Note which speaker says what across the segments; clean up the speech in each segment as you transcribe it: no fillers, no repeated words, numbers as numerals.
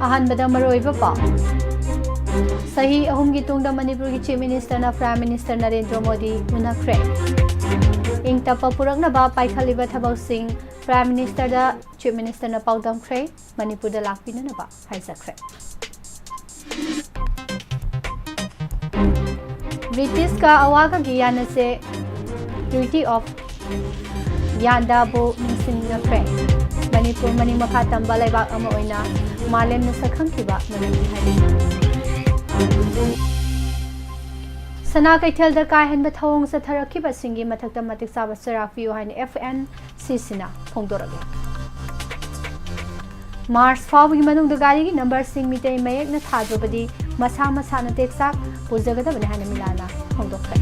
Speaker 1: अहनबदा मरोइबा पाउ सही अहुमगी तुंगदा मणिपुर की चीफ मिनिस्टर ना प्राइम मिनिस्टर नरेंद्र मोदी उनखरे इंग तपा पुरकनबा पाइखलिबा थबक सिंह प्राइम मिनिस्टर दा चीफ मिनिस्टर ना पाउदमखरे मणिपुर दा लाकपिननबा हाइजखरे ब्रिटिश का अवागा की यान से ट्रीटी ऑफ यादाबो निसिंगखरे मणिपुर मनी मखा तंबा लेबाक अमा ओइना मालेम न सखंखिबा नरंगी हाइदे सना कैथल द काहेन बथौंग सथरखिबा सिंगी मथक्ता मतिक साबा सराफियो हाइन FNCC ना फोंदोरगे मार्च फाउगी मनुंग द गाड़ी की नंबर सिंग मिटे मयक न थाजोबदी मसा मसा न टेक्सा पुजगदा बने हाइन मिलाना फोंदोखरे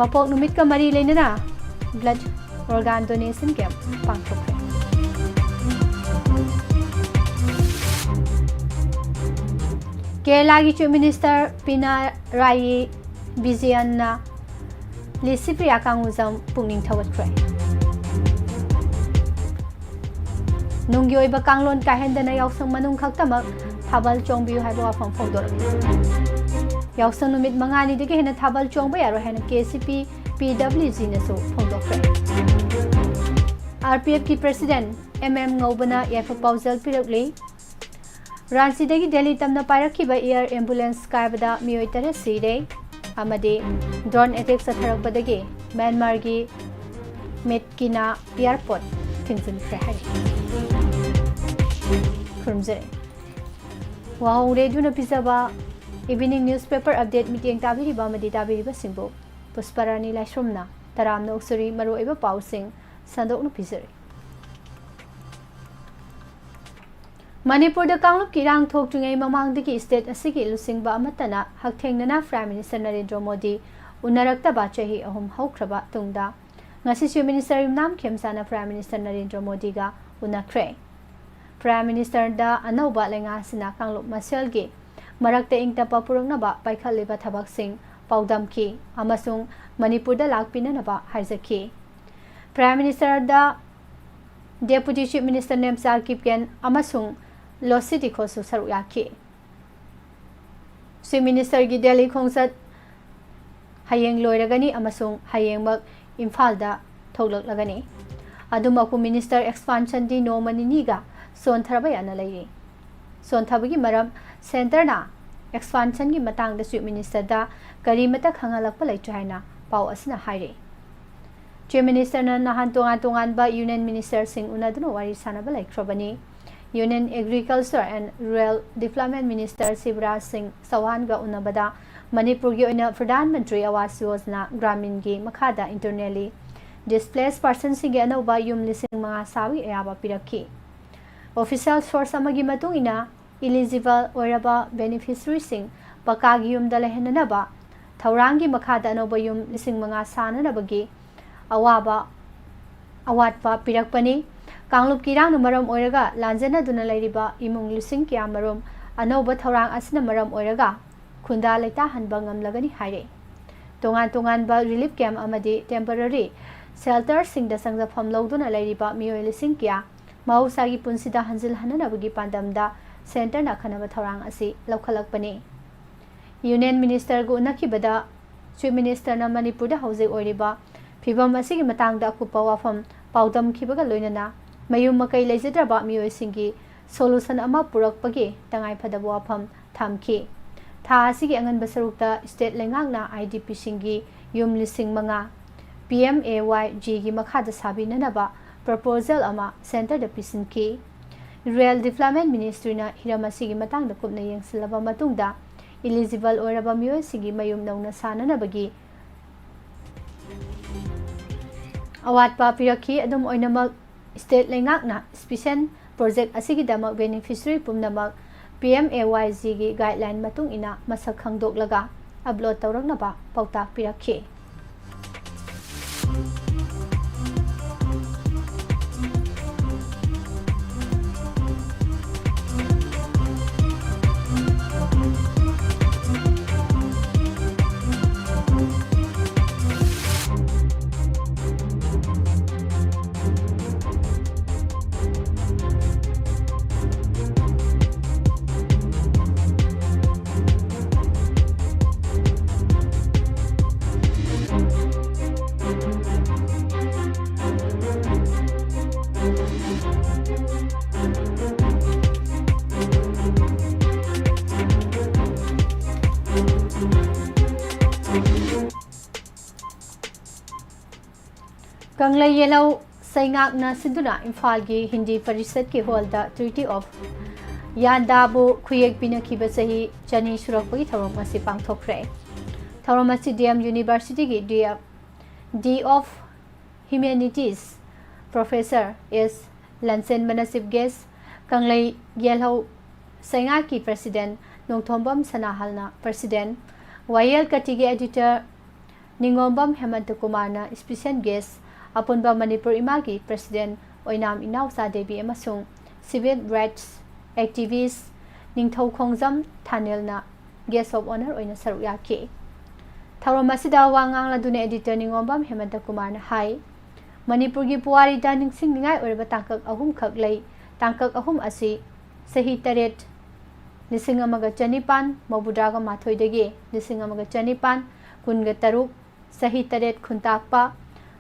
Speaker 1: मपोक नुमित का मरी लेना ब्लड ऑर्गन डोनेशन कैंप पांगथोखरे केरला की चीफ मिनिस्टर पिनाराई विजयन लिसिप्रिया कांगुजम पुनिंग थवत्रे नुंगी ओइबा कांगलोन काहेंदना यावसंग मनुंग खक्तमक थाबल चोंबियु हाइबा वाफम फोंदोरक यावसंग नुमित मंगानी दिगे हेना थाबल चोंबा यारो हेना KCP PWG नसो फोंदोखरे RPF की प्रेसिडेंट MM ngobana याफा पाउजल पिरकली रांची दगी दिल्ली तमना पायरखिबा एयर एम्बुलेंस कायबदा मियोय तरे सिरे अमदे ड्रोन अटैक सथरकबदगी म्यांमार की मेटकिना एयरपोर्ट थिंगजिन फ्रेहाई खुरमजरे वाहोंग रेडियो न पिजबा इवनिंग न्यूज़पेपर अपडेट मीटिंग ताबिरिबा मदि ताबिरिबा सिंबो पुष्परानी लाइश्रमना तरामना उक्सरी मरोइबा पाउसिंग संदोकनु पिजरे मणिपुर द कांगलुप की रांग थोक्ट्रिंगै ममांगदगी स्टेट असिगी लुसिंगबा अमतना हकथेंगना प्राइम मिनिस्टर नरेंद्र मोदी उनरक्तबा चही अहुम हौख्रबा तुंगदा ngasi चीफ मिनिस्टर इमनाम खेमसाना प्राइम मिनिस्टर नरेंद्र मोदी गा उनखरे प्राइम मिनिस्टर दा अनौबा लेंगासिना कांगलुप मसेलगी मरक्ते इंगतपा पुरंगनबा पाइखलिबा थबकसिंग पाउदमकी अमसुंग मणिपुर दा लाकपिननबा हाइजखी प्राइम मिनिस्टर दा डेप्यूटी चीफ मिनिस्टर नेमसार किपकेन अमसुंग लोसिटी खोसु सरुक याखी चीफ मिनिस्टर की दिल्ली खोंसत हयेंग लोइरगनी अमसुंग हयेंगमक इम्फाल दा थोगलकलगनी अदुमकु मिनिस्टर एक्सपांशन दी नोमनिनीगा सोनथरबा याना लैरी सोनथबगी मरम सेंटरना एक्सपांशन की मतंग दा चीफ मिनिस्टर दा करीमता खंगलकपा लैट्राइना पाउ असना हाइरे चीफ मिनिस्टर ना नहान तोंगान तोंगान बा यूनियन मिनिस्टर सिंह उनादुनो वारी सानबा लैख्रबनी union agriculture and rural development minister Shivraj Singh Chouhan गा उनबदा मणिपुर की ओइना प्रधानमंत्री आवास योजना ग्रामीण की मखादा इंटरनली डिस्प्लेस पर्सन सिंह अनौबा युम लिसिंग मंगा सावी अयाबा पिरखी ऑफिशियल सोर्स अमगी मतुंगिना इलिजिबल ओइरबा बेनिफिशियरी सिंह पकागी युमदा लेहननबा थौरांगी मखादा अनौबा युम लिसिंग मंगा साननबगी अवाटपा पिरकपनी कांगलुप की रांग मरम ओइरगा लांजना दुना लैरिबा इमुंग लिसिंग क्या मरम अनौबा थौरांग असना मरम ओइरगा खुंदा लेता हनबा ngamlagani हाइरे तोंगान तोंगान बा रिलीफ कैम्प अमदी टेम्पररी शेल्टर सिंह दा संगफम लौदुना लैरिबा मियोय लिसिंग क्या मौसागी पुंसिदा हंजिल हननबगी पांदमदा सेंटर ना खनबा थौरांग असी लौखलकपनी यूनियन मिनिस्टर गु नखिबदा चीफ मिनिस्टर ना मणिपुर दा हौजे ओइरिबा फिबम असिगी मतंगदा कुपा वाफम पाउदम खिबगा लोइनना मयूम मकई लेजद्रबा मियोय सिंगी सोल्यूशन अमा पुरकपगी तंगाई फदबा वाफम थामखी था असिगी अंगनबा सरुकता स्टेट लेंगांगना IDP सिंगी युम लिसिंग मंगा PMAYG की मखादा साबिननबा प्रपोजल अमा सेंटर द पिसिनकी रूरल डेवलपमेंट मिनिस्ट्री ना हिरम असिगी मतंगदा कुपना येंगसिलबा मतुंगदा इलिजिबल ओइरबा मियोय सिंगी मयूम नौना साननबगी अवाटपा पिरखी अदुम ओइनमक स्टेट लेंगांगना स्पेशल प्रोजेक्ट असिगिदमक बेनिफिशियरी पुमनमक PMAYG की गाइडलाइन मतुंग इना मसक खंगदोकलगा अपलोड तौरकनबा पाउताक पिरखी कंगलई येलो सैंगाकना सिंधुना इम्फाल की हिंदी परिषद के हॉल दा ट्रीटी ऑफ यानदाबु खुयेक पिनखिबा सही चनी सुरक्पगी थौरम असी पांगथोखरे थौरम असी डीएम यूनिवर्सिटी की dean of humanities professor S Lansen मनसिब गेस कंगलई येलो सैंगा की प्रेसिडेंट नोंथोंबम सनाहलना प्रेसिडेंट वायल कटी के एडिटर निंगोंबम हेमंत कुमार ना स्पेशल गेस्ट अपुनबा मणिपुर इमा की प्रेसिडेंट ओइनाम इनाउसा देवी अमसुंग civil rights activist Ningthou Khongjam थानेलना गेस्ट ऑफ ऑनर ओइना सरुक याखि थौरम असिदा वांगांग लदुने एडिटर निंगोंबम हेमंत कुमार ना हाई मणिपुर की पुवारी दा निंगसिंग निंगाई ओरबा तांकक अहुम खक लई तांकक अहुम असि सही तरेट लिसिंग अमगा चनिपान मबुदागा माथोइदगी लिसिंग अमगा चनिपान कुनगा तरुक सही तरेट खुंताकपा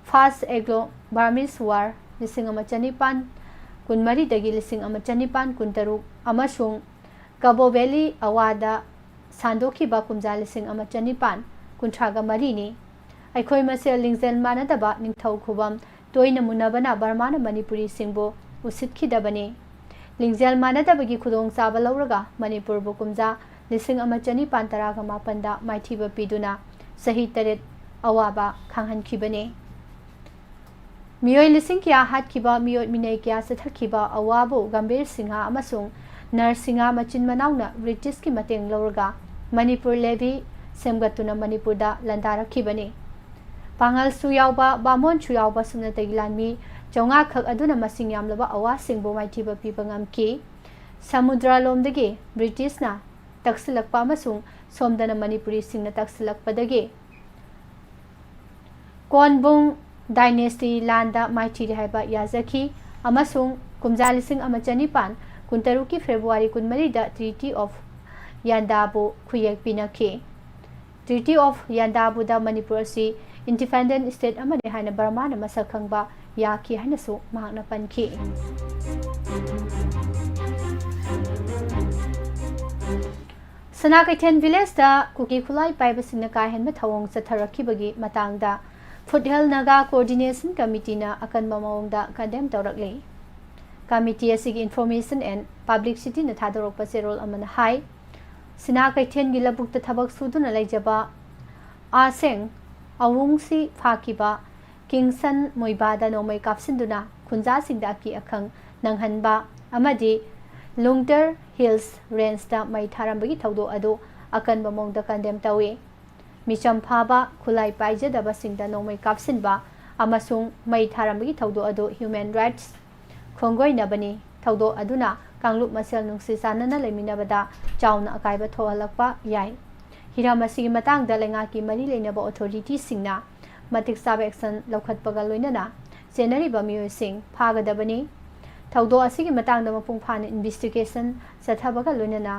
Speaker 1: फास्ट एग्लो बार्मिस वार लिसिंग अमा चनिपान कुनमरी दगी लिसिंग अमा चनिपान कुनतरुक अमसुंग कबो वैली अवादा सांदोखी बा कुमजा लिसिंग अमा चनिपान कुंथ्रागा मरीनी अखोई मसेल लिंगजेल मानदबा निंगथौ खुबम तोइना मुनबना बर्माना मणिपुरी सिंबो उसितखिदबने लिंगजेल मानदबगी खुदोंग चाबा लौरगा मणिपुर बु कुमजा लिसिंग अमा चनिपान तरागा मापनदा माइथीबा पिदुना सही तरेट अवाबा खांहनखिबने मियोय लिसिंग क्या हातखिबा मियोय मिनै क्या सथखिबा अवाबो गंभीर सिंहा अमसुंग नरसिंहा मचिन मनाउना ब्रिटिश की मतेंग लौरगा मणिपुर लेवी सेमगतुना मणिपुर दा लंदारखिबने पांगल सुयावबा बामोन सुयावबा सुनतगी लानमी चौंगा खक अदुना मसिंग यामलबा अवा सिंगबो माइथीबा पिबा ngamki समुद्र लोमदगी ब्रिटिश ना तक्सिलकपा अमसुंग सोमदना मणिपुरी सिंगना तक्सिलकपदगी कोनबुंग डायनेस्टी लांदा माइथी हाइबा याजखी अमसुंग कुमजा लिसिंग अमा चनिपान कुंतरु की फेब्रुआरी कुनमरी दा ट्रीटी ऑफ यानदाबु खुयेक पिनखि ट्रीटी ऑफ यानदाबु दा मणिपुर से इंडिपेंडेंट स्टेट अमने हाइना बर्मा ना मसक खंगबा याखि हाइनासु महाकना पनखि सनाकैथेन विलेज दा कुकी खुलाई पाइबसिंगना काहेनबा थवोंग चथरखिबगी मतंगदा फुटहेल नागा कोऑर्डिनेशन कमिटी ना अकनबा मवंगदा कंडेम तौरकले कमिटी असिगी इन्फॉर्मेशन एंड पब्लिसिटी ना थादोरकपा सेरोल अमना हाई सिना कैथेन गी लबुक थबक सुदुना लैजबा आसेंग अवुंगसी फाकिबा किंगसन मोइबादा नोमै कापसिंदुना खुंजा सिंगदा की अखंग नंगहनबा अमदि लुंगटर हिल्स रेंज दा मै थारंबगी थौदो अदो अकनबा मवंगदा कंडेम तौवे मिचम फाबा खुलाई पाइजदबा सिंगदा नोमै कापसिनबा अमसुंग मै थारंबगी थौदो अदो ह्यूमन राइट्स खोंगोइनबनी थौदो अदुना कांगलुप मसेल नुंगसी सानना लेमिनबदा चाउना अकाइबा थोहलकपा याय हिराम असिगी मतांगदा लेंगाकी मरी लेनबा अथॉरिटी सिंगना मतिक साबा एक्शन लौखतपगा लोइनना चेनरिबा मियोइसिंग फागदबनी थौदो असिगी मतांगदा मपुंग फान इन्वेस्टिगेशन चथबगा लोइनना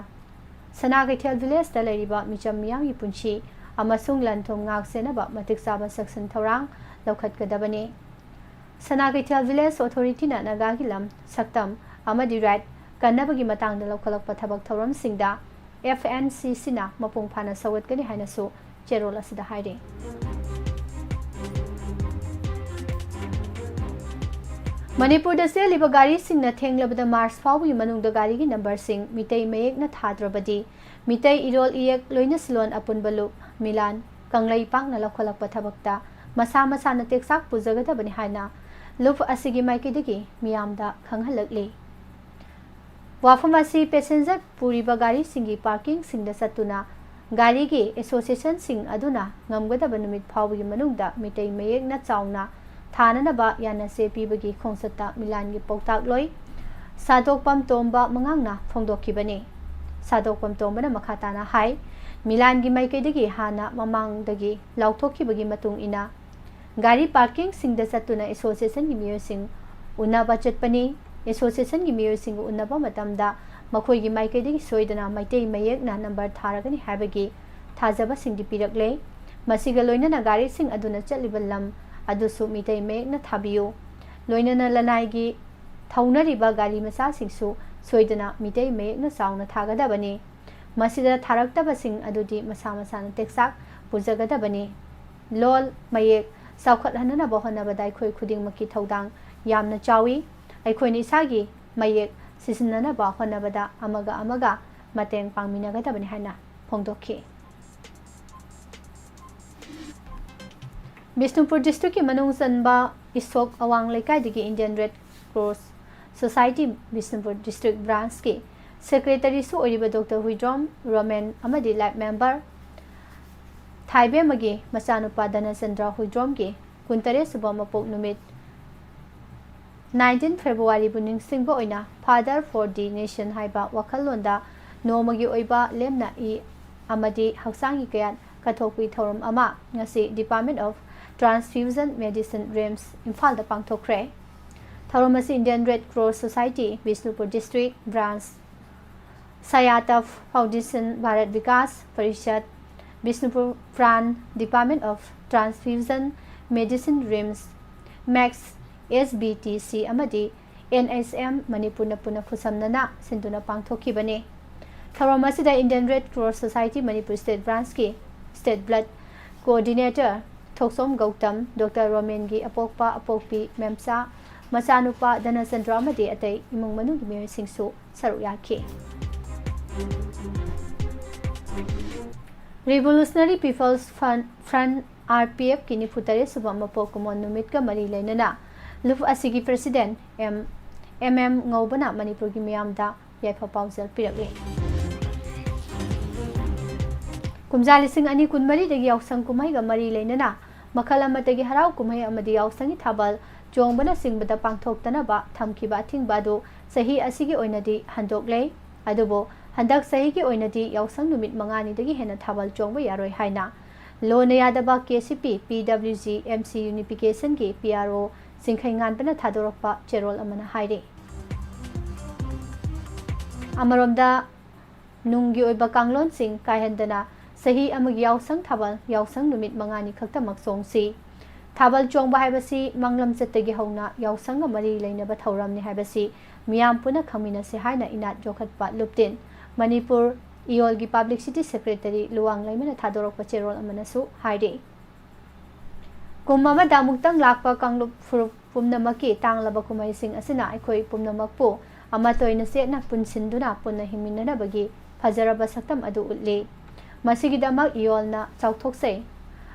Speaker 1: सनागैथेल विलेज दा लेरिबा मिचम मियांगी पुंची अमसुंग लंथोंग ngaksenaba matik saba section thorang lawkhatgadabani Sanakeithel village authority ना नागागी लम सक्तम अमदि राइट कन्नबगी मतंगदा लौखलकपा थबक थौरम सिंगदा FNCC ना मपुंग फाना सवतगनि हाइनासु चेरोल असिदा हाइरे मणिपुर दा सेलिबा गारी सिंगना थेंगलबदा मार्च फाउगी मनुंगदा गारी की नंबर सिंग मितै मयेक ना थाद्रबदी मितै इरोल इयक लोइना सिलोन अपुनबलु मिलान कंगलई पांगना लौखलकपा थबकता मसा मसा ना टेक्साक पुजगदबनि हाइना लुफ असिगी माइकेदगी मियामदा खंगहलकले वाफम असि पैसेंजर पुरीबा गारी सिंगी पार्किंग सिंगदा सत्तुना गारी की एसोसिएशन सिंग अदुना ngमगदबा नुमित फाउगी मनुंगदा मितै मयेक ना चाउना थाननबा याना से पीबगी खोंसत्ता मिलान की पौताक लोई सादोकपम तोंबा मंगांगना फोंदोखिबने सादोकपम तोंबना मखाताना हाई मिलान की माइकेदगी हाना ममांगदगी लाउथोखिबगी मतुंग इना गारी पार्किंग सिंगदा सत्तुना एसोसिएशन की मियोसिंग उन्नबा चटपनी एसोसिएशन की मियोसिंग उन्नबा मतमदा मखोइगी माइकेदगी सोइदना माइतै मयेकना नंबर थारगनी हाबगी थाजबा सिंगदि पिरकले मसिगा लोइनना गारी सिंग अदुना चलिबा लम अदुसु मितै मयेकना थाबियो लोइनना लनाइगी थौनरिबा गाड़ी मचासिंगसु सोइदना मितै मयेकना चाउना थागदबनी मसिदा थारक्तबसिंग अदुदि मसा मसाना टेक्साक पुजगदबनी लोल मयेक चाउखतहननबा होनबदा अखोय खुदिंगमकी थौदांग यामना चावी अखोयनि इसागी मयेक सिसिननबा होनबदा अमगा अमगा mateang pangminagadabani haina phongdokhi Bishnupur district ki manung sanba isok awang lekai digi Indian Red Cross Society Bishnupur district branch ki secretary su oriba Dr. Huidrom Roman amadi lab member Thaibe magi masanupa Dhanasandra Huidrom ki kuntare suba mapok numit 19 February buning singbo oina Father for the Nation haiba wakhalonda Nomagi oiba lemna I amadi haksangi kayan kathokwi thorum ama ngasi Department of Transfusion Medicine RIMS Imphal da pangthokre thorum asi Indian Red Cross Society Bishnupur District Branch Sayataf Foundation Bharat Vikas Parishad Bishnupur Pran Department of Transfusion Medicine RIMS Max SBTC amadi NSM Manipur na puna khusamnana sinduna pangthokhibani Thorum asida Indian Red Cross Society Manipur State Branch ki State Blood Coordinator Thoksom Gautam Dr. Roman gi apokpa apokpi memsa masanupa Dhanasandra amadi atai imung manung gi miyoy singsu saruk yakhi Revolutionary People's Front RPF ki nifutare subam mapokumon numit ka mari lainana Luf asigi President MM Ngobana Manipur gi miyamda yaifa pausal pirakli Kumja lising ani kunmari dagi yausang kumai ga mari leinana makhala matagi harau kumai amadi yausangi thabal jongbana singbada pangthoktana ba thamkiba thingba do sahi asigi oinadi handok lei adubo handak sahi gi oinadi yausang numit mangani dagi hena thabal jongba yaroi haina lona yadaba KCP PWG MC Unification ki PRO singkhaingan bana thadorakpa cherol amana haire Amaromda nunggi oiba kanglon sing kaihendana Sahi amag yausang thabal yausang numit mangani khakta maksongsi thabal chongba haibasi manglam chatagi hauna yausang ga mari leinaba thauramni haibasi miyam puna khamina se haina inat jokhatpa luptin Manipur Iol gi Public City Secretary Luang Laimana thadorokpa cherol amana su haide Kumama damuktang lakpa kanglup furup pumnamaki tanglaba kumai sing asina akhoi pumnamakpu amatoina se na punsinduna punna himinana bagi fajaraba saktam adu utli Masigidamak iolna chauthokse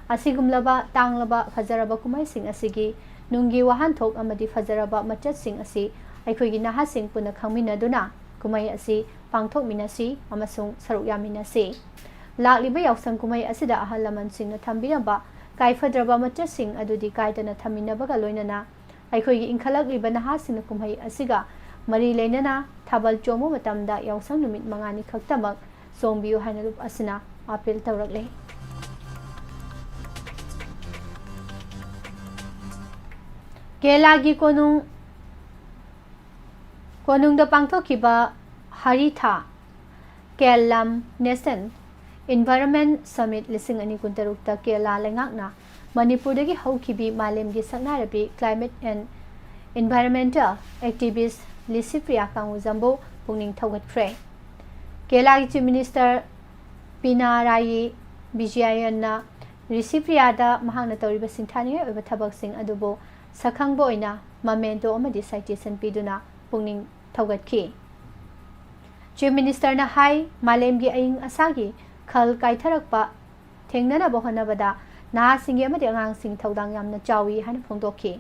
Speaker 1: asigumlaba tanglaba fajaraba kumai sing asigi nungi wahan thok amadi fajaraba machat sing asi aikhoigi naha sing puna khangminaduna kumai asi pangthok minasi amasung saruk yaminasi lakliba yausang kumai asida ahalaman sing na thambiraba kaifadraba machat sing adudi kaidana thaminaba ga loinana aikhoigi inkhalak liba naha sing kumai asiga mari leinana thabal chomo matamda yausang numit mangani khaktamak songbiu hainalup asina apel tawrakle Kelagi konung da pangthokiba Haritha Kelam Nation Environment Summit lising ani kuntarukta Kela lengakna Manipur dagi haukibi malem gi saknarabi climate and environmental activist Lisipria Kangu Zambo pungning thawgat khre Kelagi Chief Minister Pinarayi Vijayanna Risipria mahangna tawriba singthani oiba thabak sing adubo sakhangbo oina mamento amadi citation piduna pungning thawgatki Chief Minister na hai malemgi aing asagi khal kaitharakpa thengnana bohanabada na singi amadi angang sing thaudang yamna chawi han phongdokki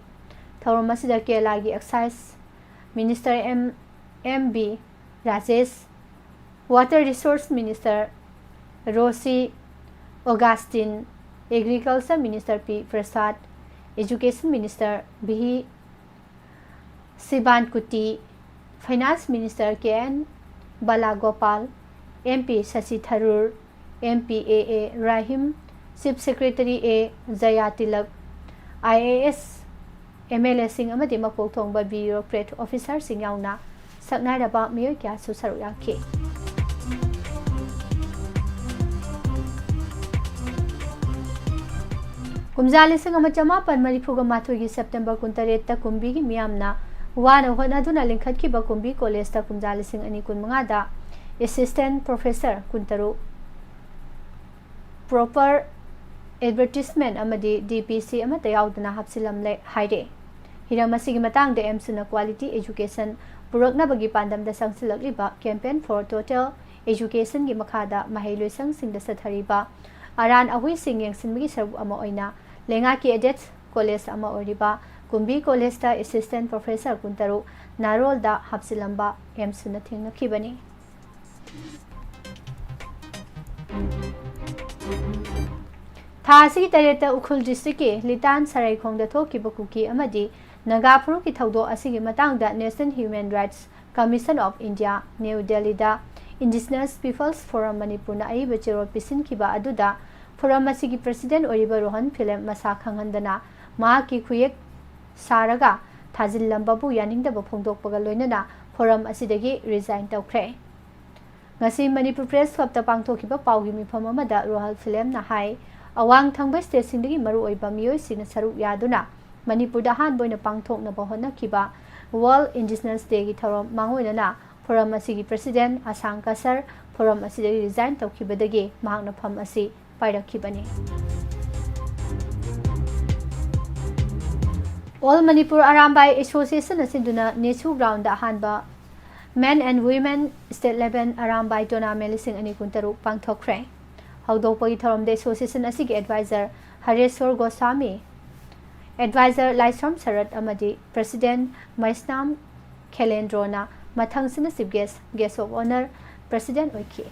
Speaker 1: thawram asida Kelagi Excise Minister MB Rajesh Water Resource Minister Rosi Augustine Agriculture Minister P. Prasad Education Minister B. Siban Kuti Finance Minister K.N. Balagopal MP Shashi Tharoor MP A.A. Rahim Chief Secretary A. Jayatilak IAS MLA Singh amadi mapok thongba bureaucrat officer sing yauna saknaraba miyoy kya su saru yakhi Kumjali sing ama chama pan marifuga mathogi September 28 ta kumbi gi miyamna वाना होनादुना लिंखटखिबा Kunbi college ता कुमजा लिसिंग अनि कुनमंगा दा assistant professor कुंतरु proper advertisement अमदी DPC अमता याउदना हप्सिलमले हाइरे हिरम असिगी मतंग दे एमसुना क्वालिटी एजुकेशन पुरकनबगी पांदम दा संगसिलकलिबा कैंपेन फॉर टोटल एजुकेशन की मखादा महैलोइसंग सिंग दा सथरिबा अरान अहुई सिंग यंगसिनबगी सरु अमा ओइना लेंगा की एडेट कॉलेज अमा ओरिबा कुंबी कॉलेज दा असिस्टेंट प्रोफेसर कुंतरु नारोल दा हप्सिलंबा एमसुना थिंगनखिबनी थासी तरेत उखुल डिस्ट्रिक्ट के लितान सराइखोंग थोकिबा कुकी अमदी नगाफुरु की थौदो असिगी मतांगदा national human rights commission of India new Delhi दा इंडिजिनस पीपल्स फोरम मणिपुर ना आई बचेरो पिसिनखिबा अदुदा फोरम असिगी प्रेसिडेंट ओरिबा रोहन फिल्म मसा खंगंदना मा की खुयेक सारगा थाजिलंबाबु यानिंगदबा फोंदोकपगा लोइनना फोरम असिदगी रिजाइन तौख्रे ngasi manipur press club ta pangthokiba paugi mifam amada rohal film na hai awang thangba state sindagi maru oiba miyoi sina saru yaduna manipur da han boina pangthokna bahona kiba world indigenous day gi thorom mangoina na forum asigi president asang kasar forum asidagi resign tawkibadagi mahakna pham asi pairakibani all manipur arambai association asinduna nechu ground da hanba Men and Women State Level Arambai Tournament Lising Ani Kuntaru Pangthokre. Haudopagi Thorom De Association Asigi Advisor Hareswar Goswami, Advisor Laisram Sarat Amadi, President Maisnam Kelendrona, Mathang Sinasib Guest of Honor, President Oiki.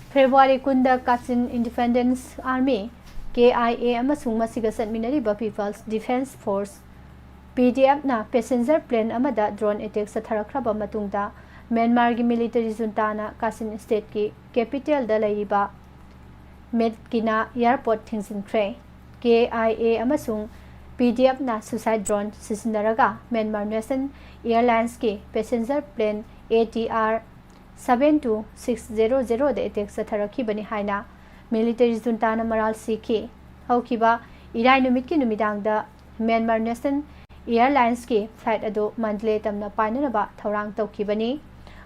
Speaker 1: February Kunda Kachin Independence Army KIA amasung masiga satminariba People's Defense Force PDF na passenger plane amada drone attack satharakraba matungda Myanmar gi military junta na Kachin state ki capital da laiba Medkina airport thingsinkhre KIA amasung PDF na suicide drone sisinaraga Myanmar Nation Airlines ki passenger plane ATR 72600 da attack satharakhi bani haina military junta na maral sikhi haukiba irai numit ki numidang da Myanmar Nation Airlines ki flight ado mandle tamna painaba thorang tawkibani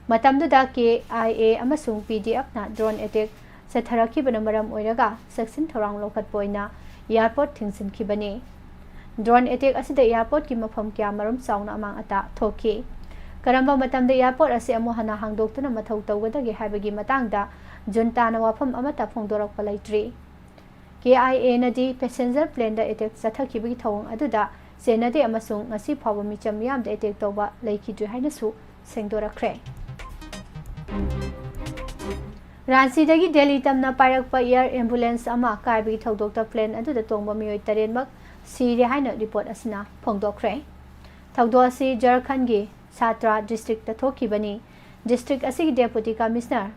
Speaker 1: matamdu da KIA amasung PDF na drone attack satharaki bana maram oiraga section thorang lokhat poina airport thingsin khibani drone attack asida airport ki mafam kya marum sauna amang ata thoki karamba matamda airport ase amo hana hangdoktuna mathau tawgadagi haibagi matangda junta na wafam amata phongdorak palaitri KIA na di passenger plane da attack sathakibagi thawang aduda senade amasung ngasi phawa micham yam da attack tawba laikidri haina su sengdorakre Ranchi dagi Delhi tamna pairakpa air ambulance ama kaibagi thawdokta plane aduda tongba miyoi tarenmak sire haina report asina phongdokre thawdo asi Jharkhand gi Satra district ta thokibani district asigi deputy commissioner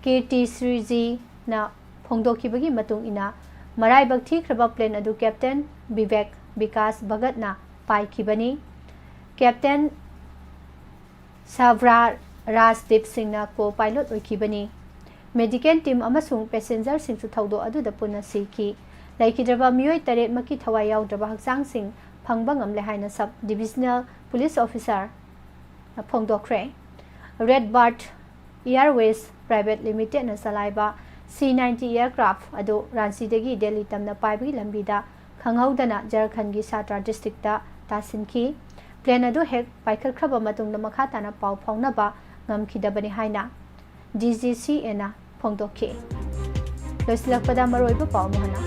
Speaker 1: KT Sriji na phongdokibagi matung ina marai bakthi khraba plane adu captain Vivek Vikas Bhagat na paikibani captain Savra Rajdeep Singh na co-pilot oikibani medical team amasung passenger sing su thawdo adu da punna siki laikidraba miyoi taret maki thawai yaudraba haksang sing phangba ngamle haina sub divisional police officer na phongdokre Red Bird Airways Private Limited na salaiba C90 aircraft ado Ranchi dagi Delhi tamna paibagi lambida khanghaudana Jharkhand gi Satra district ta tasinki plane ado hek paikharkraba matungda makha tana pau phaunaba ngamkhidabani haina DGCA na phongdokhe loislakpada maroiba pau mohana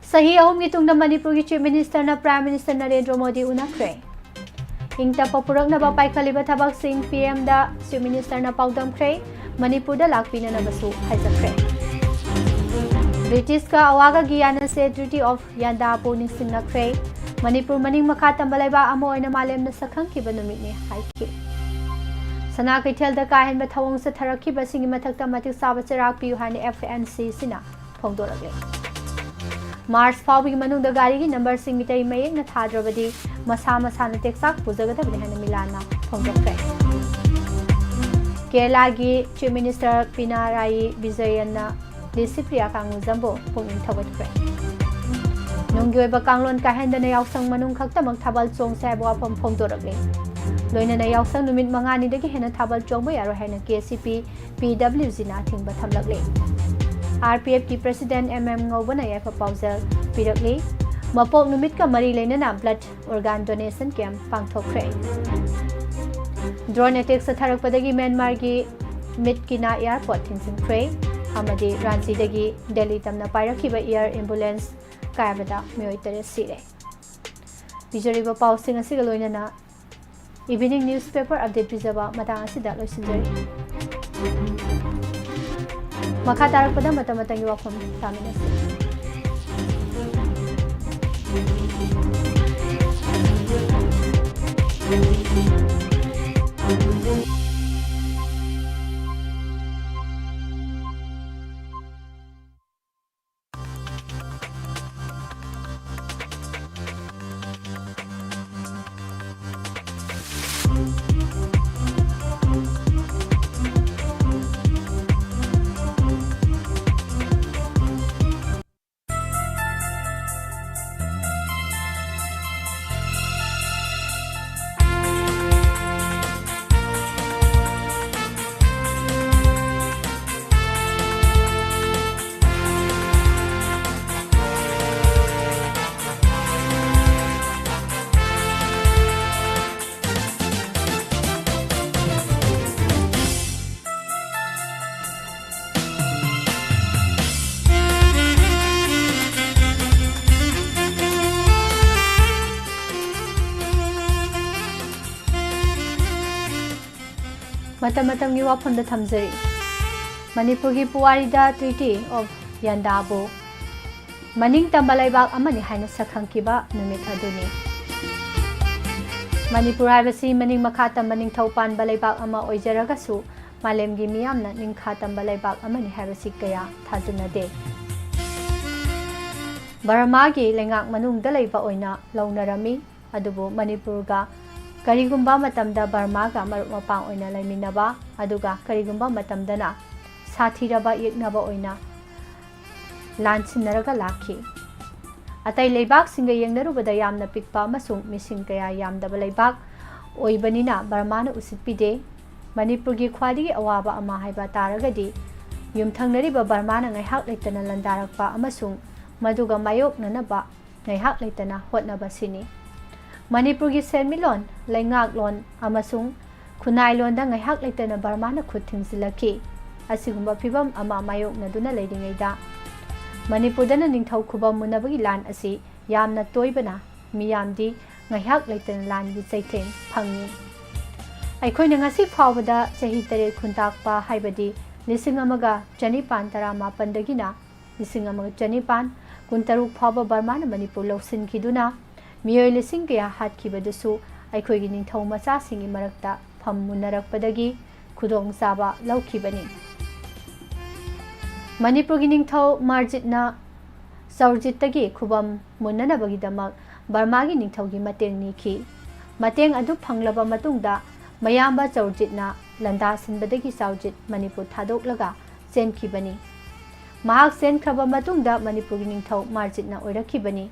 Speaker 1: Sahi ahum gi tungda Manipur gi Chief Minister na Prime Minister Narendra Modi unakre Ingta papurak na ba paikhaliba thabak sing PM da Chief Minister na paudam kre Manipur da lakpina na basu haizakre British ka awaga giyana se Treaty of Yandapu ningsing na kre Manipur maning makha tambalaiba amo oina malem na sakhang ki banumit ni haiki Sana kaithel da kahen ba thawong sa tharaki ba singi mathakta matik saba chirak piu hani FNC sina phongdorage Mars Fawbi Manung the Gari number sing mitai mayek na thadrabadi masa na teksak puzagadabni hana milana ꯐꯣꯡꯗꯣꯛꯈ꯭ꯔꯦ꯫ ꯀꯦꯔꯂꯥꯒꯤ chief minister ꯄꯤꯅꯔꯥꯌꯤ ꯕꯤꯖꯌꯟꯅ Licypriya ꯀꯥꯡꯒꯨꯖꯝꯕꯨ ꯄꯨꯛꯅꯤꯡ ꯊꯧꯒꯠꯈ꯭ꯔꯦ꯫ ꯅꯨꯡꯒꯤ ꯑꯣꯏꯕ ꯀꯥꯡꯂꯣꯟ ꯀꯥꯏꯍꯟꯗꯅ ꯌꯥꯎꯁꯪ ꯃꯅꯨꯡ ꯈꯛꯇꯃꯛ ꯊꯥꯕꯜ ꯆꯣꯡꯁꯦ ꯍꯥꯏꯕ ꯋꯥꯐꯝ ꯐꯣꯡꯗꯣꯔꯛꯂꯦ꯫ ꯂꯣꯏꯅꯅ ꯌꯥꯎꯁꯪ ꯅꯨꯃꯤꯠ 5ꯅꯤꯗꯒꯤ ꯍꯦꯟꯅ ꯊꯥꯕꯜ ꯆꯣꯡꯕ ꯌꯥꯔꯣꯏ ꯍꯥꯏꯅ KCP PWGꯅ ꯑꯊꯤꯡꯕ ꯊꯝꯂꯛꯂꯦ꯫ RPFꯀꯤ ꯄ꯭ꯔꯦꯁꯤꯗꯦꯟꯠ MM ꯉꯧꯕꯅ ꯌꯥꯏꯐ ꯄꯥꯎꯖꯦꯜ ꯄꯤꯔꯛꯂꯤ꯫ ꯃꯄꯣꯛ ꯅꯨꯃꯤꯠꯀ ꯃꯔꯤ ꯂꯩꯅꯅ ꯕ꯭ꯂꯗ ꯑꯣꯔꯒꯥꯟ ꯗꯣꯅꯦꯁꯟ ꯀꯦꯝꯞ ꯄꯥꯡꯊꯣꯛꯈ꯭ꯔꯦ꯫ ꯗ꯭ꯔꯣꯟ ꯑꯦꯇꯦꯛ ꯆꯠꯊꯔꯛꯄꯗꯒꯤ ꯃ꯭ꯌꯥꯟꯃꯥꯔꯒꯤ ꯃꯤꯠꯀꯤꯅꯥ ꯑꯦꯌꯔꯄꯣꯔꯠ ꯊꯤꯡꯖꯤꯟꯈ꯭ꯔꯦ ꯑꯃꯗꯤ ꯔꯥꯟꯆꯤꯗꯒꯤ ꯗꯦꯜꯂꯤ ꯇꯝꯅ ꯄꯥꯏꯔꯛꯈꯤꯕ ꯑꯦꯌꯔ ꯑꯦꯝꯕꯨꯂꯦꯟꯁ ꯀꯥꯏꯕꯗ ꯃꯤꯑꯣꯏ 9 ꯁꯤꯔꯦ꯫ ꯄꯤꯖꯔꯤꯕ ꯄꯥꯎꯁꯤꯡ ꯑꯁꯤꯒ ꯂꯣꯏꯅꯅ ꯏꯚꯤꯅꯤꯡ ꯅ꯭ꯌꯨꯁꯄꯦꯄꯔ ꯑꯞꯗꯦꯠ ꯄꯤꯖꯕ ꯃꯇꯥꯡ ꯑꯁꯤꯗ ꯂꯣꯏꯁꯤꯟꯖꯔꯤ꯫ ꯃꯈꯥ ꯇꯥꯔꯛꯄꯗ ꯃꯇꯝ ꯃꯇꯝꯒꯤ ꯋꯥꯐꯝ ꯇꯥꯃꯤꯟꯅꯁꯤ꯫ ꯃꯇꯝꯒꯤ ꯋꯥꯐꯝꯗ ꯊꯝꯖꯔꯤ꯫ ꯃꯅꯤꯄꯨꯔꯒꯤ ꯄꯨꯋꯥꯔꯤꯗ ꯇ꯭ꯔꯤꯇꯤ ꯑꯣꯐ ꯌꯥꯟꯗꯥꯕꯨ ꯃꯅꯤꯡꯇꯝꯕ ꯂꯩꯕꯥꯛ ꯑꯃꯅꯤ ꯍꯥꯏꯅ ꯁꯛꯈꯪꯈꯤꯕ ꯅꯨꯃꯤꯠ ꯑꯗꯨꯅꯤ꯫ ꯃꯅꯤꯄꯨꯔ ꯍꯥꯏꯕꯁꯤ ꯃꯅꯤꯡ ꯃꯈꯥ ꯇꯝꯕ ꯅꯤꯡꯊꯧ ꯄꯥꯟꯕ ꯂꯩꯕꯥꯛ ꯑꯃ ꯑꯣꯏꯖꯔꯒꯁꯨ ꯃꯥꯂꯦꯝꯒꯤ ꯃꯤꯌꯥꯝꯅ ꯅꯤꯡꯈꯥ ꯇꯝꯕ ꯂꯩꯕꯥꯛ ꯑꯃꯅꯤ ꯍꯥꯏꯕꯁꯤ ꯀꯌꯥ ꯊꯥꯖꯅꯗꯦ꯫ ꯕꯔꯃꯥꯒꯤ ꯂꯩꯉꯥꯛ ꯃꯅꯨꯡꯗ ꯂꯩꯕ ꯑꯣꯏꯅ ꯂꯧꯅꯔꯝꯃꯤ꯫ ꯑꯗꯨꯕꯨ ꯃꯅꯤꯄꯨꯔꯒ ꯀꯔꯤꯒꯨꯝꯕ ꯃꯇꯝꯗ ꯕꯔꯃꯥꯒ ꯃꯔꯨꯞ ꯃꯄꯥꯡ ꯑꯣꯏꯅ ꯂꯩꯃꯤꯟꯅꯕ ꯑꯗꯨꯒ ꯀꯔꯤꯒꯨꯝꯕ ꯃꯇꯝꯗꯅ ꯁꯥꯊꯤꯔꯕ ꯌꯦꯛꯅꯕ ꯑꯣꯏꯅ ꯂꯥꯟꯁꯤꯟꯅꯔꯒ ꯂꯥꯛꯈꯤ꯫ ꯑꯇꯩ ꯂꯩꯕꯥꯛꯁꯤꯡꯒ ꯌꯦꯡꯅꯔꯨꯕꯗ ꯌꯥꯝꯅ ꯄꯤꯛꯄ ꯑꯃꯁꯨꯡ ꯃꯤꯁꯤꯡ ꯀꯌꯥ ꯌꯥꯝꯗꯕ ꯂꯩꯕꯥꯛ ꯑꯣꯏꯕꯅꯤꯅ ꯕꯔꯃꯥꯅ ꯎꯁꯤꯠꯄꯤꯗꯦ꯫ ꯃꯅꯤꯄꯨꯔꯒꯤ ꯈ꯭ꯋꯥꯏꯗꯒꯤ ꯑꯋꯥꯕ ꯑꯃ ꯍꯥꯏꯕ ꯇꯥꯔꯒꯗꯤ ꯌꯨꯝꯊꯪꯅꯔꯤꯕ ꯕꯔꯃꯥꯅ ꯉꯥꯏꯍꯥꯛ ꯂꯩꯇꯅ ꯂꯥꯟꯗꯥꯔꯛꯄ ꯑꯃꯁꯨꯡ ꯃꯗꯨꯒ ꯃꯥꯌꯣꯛꯅꯅꯕ ꯉꯥꯏꯍꯥꯛ ꯂꯩꯇꯅ ꯍꯣꯠꯅꯕꯁꯤꯅꯤ꯫ ꯃꯅꯤꯄꯨꯔꯒꯤ ꯁꯦꯟꯃꯤꯠꯂꯣꯟ, ꯂꯩꯉꯥꯛꯂꯣꯟ ꯑꯃꯁꯨꯡ ꯈꯨꯟꯅꯥꯏꯂꯣꯟꯗ ꯉꯥꯏꯍꯥꯛ ꯂꯩꯇꯅ ꯕꯔꯃꯥꯅ ꯈꯨꯠ ꯊꯤꯡꯖꯤꯜꯂꯛꯈꯤ꯫ ꯑꯁꯤꯒꯨꯝꯕ ꯐꯤꯚꯝ ꯑꯃ ꯃꯥꯌꯣꯛꯅꯗꯨꯅ ꯂꯩꯔꯤꯉꯩꯗ ꯃꯅꯤꯄꯨꯔꯗꯅ ꯅꯤꯡꯊꯧ ꯈꯨꯕꯝ ꯃꯨꯟꯅꯕꯒꯤ ꯂꯥꯟ ꯑꯁꯤ ꯌꯥꯝꯅ ꯇꯣꯏꯕꯅ ꯃꯤꯌꯥꯝꯗꯤ ꯉꯥꯏꯍꯥꯛ ꯂꯩꯇꯅ ꯂꯥꯟꯒꯤ ꯆꯩꯊꯦꯡ ꯐꯪꯉꯤ꯫ ꯑꯩꯈꯣꯏꯅ ꯉꯁꯤ ꯐꯥꯎꯕꯗ ꯆꯍꯤ 8 ꯈꯨꯟꯇꯥꯛꯄ ꯍꯥꯏꯕꯗꯤ 1918ꯗꯒꯤꯅ 1963 ꯐꯥꯎꯕ ꯕꯔꯃꯥꯅ ꯃꯅꯤꯄꯨꯔ ꯂꯧꯁꯤꯟꯈꯤꯗꯨꯅ ꯃꯤꯑꯣꯏ ꯂꯤꯁꯤꯡ ꯀꯌꯥ ꯍꯥꯠꯈꯤꯕꯗꯨꯁꯨ ꯑꯩꯈꯣꯏꯒꯤ ꯅꯤꯡꯊꯧ ꯃꯆꯥꯁꯤꯡꯒꯤ ꯃꯔꯛꯇ ꯐꯝ ꯃꯨꯟꯅꯔꯛꯄꯗꯒꯤ ꯈꯨꯗꯣꯡꯆꯥꯕ ꯂꯧꯈꯤꯕꯅꯤ꯫ ꯃꯅꯤꯄꯨꯔꯒꯤ ꯅꯤꯡꯊꯧ ꯃꯥꯔꯖꯤꯠꯅ ꯆꯧꯔꯖꯤꯠꯇꯒꯤ ꯈꯨꯕꯝ ꯃꯨꯟꯅꯅꯕꯒꯤꯗꯃꯛ ꯕꯔꯃꯥꯒꯤ ꯅꯤꯡꯊꯧꯒꯤ ꯃꯇꯦꯡ ꯅꯤꯈꯤ꯫ ꯃꯇꯦꯡ ꯑꯗꯨ ꯐꯪꯂꯕ ꯃꯇꯨꯡꯗ ꯃꯌꯥꯝꯕ ꯆꯧꯔꯖꯤꯠꯅ ꯂꯥꯟꯗꯥꯁꯤꯟꯕꯗꯒꯤ ꯆꯧꯔꯖꯤꯠ ꯃꯅꯤꯄꯨꯔ ꯊꯥꯗꯣꯛꯂꯒ ꯆꯦꯟꯈꯤꯕꯅꯤ꯫ ꯃꯍꯥꯛ ꯆꯦꯟꯈ꯭ꯔꯕ ꯃꯇꯨꯡꯗ ꯃꯅꯤꯄꯨꯔꯒꯤ ꯅꯤꯡꯊꯧ ꯃꯥꯔꯖꯤꯠꯅ ꯑꯣꯏꯔꯛꯈꯤꯕꯅꯤ꯫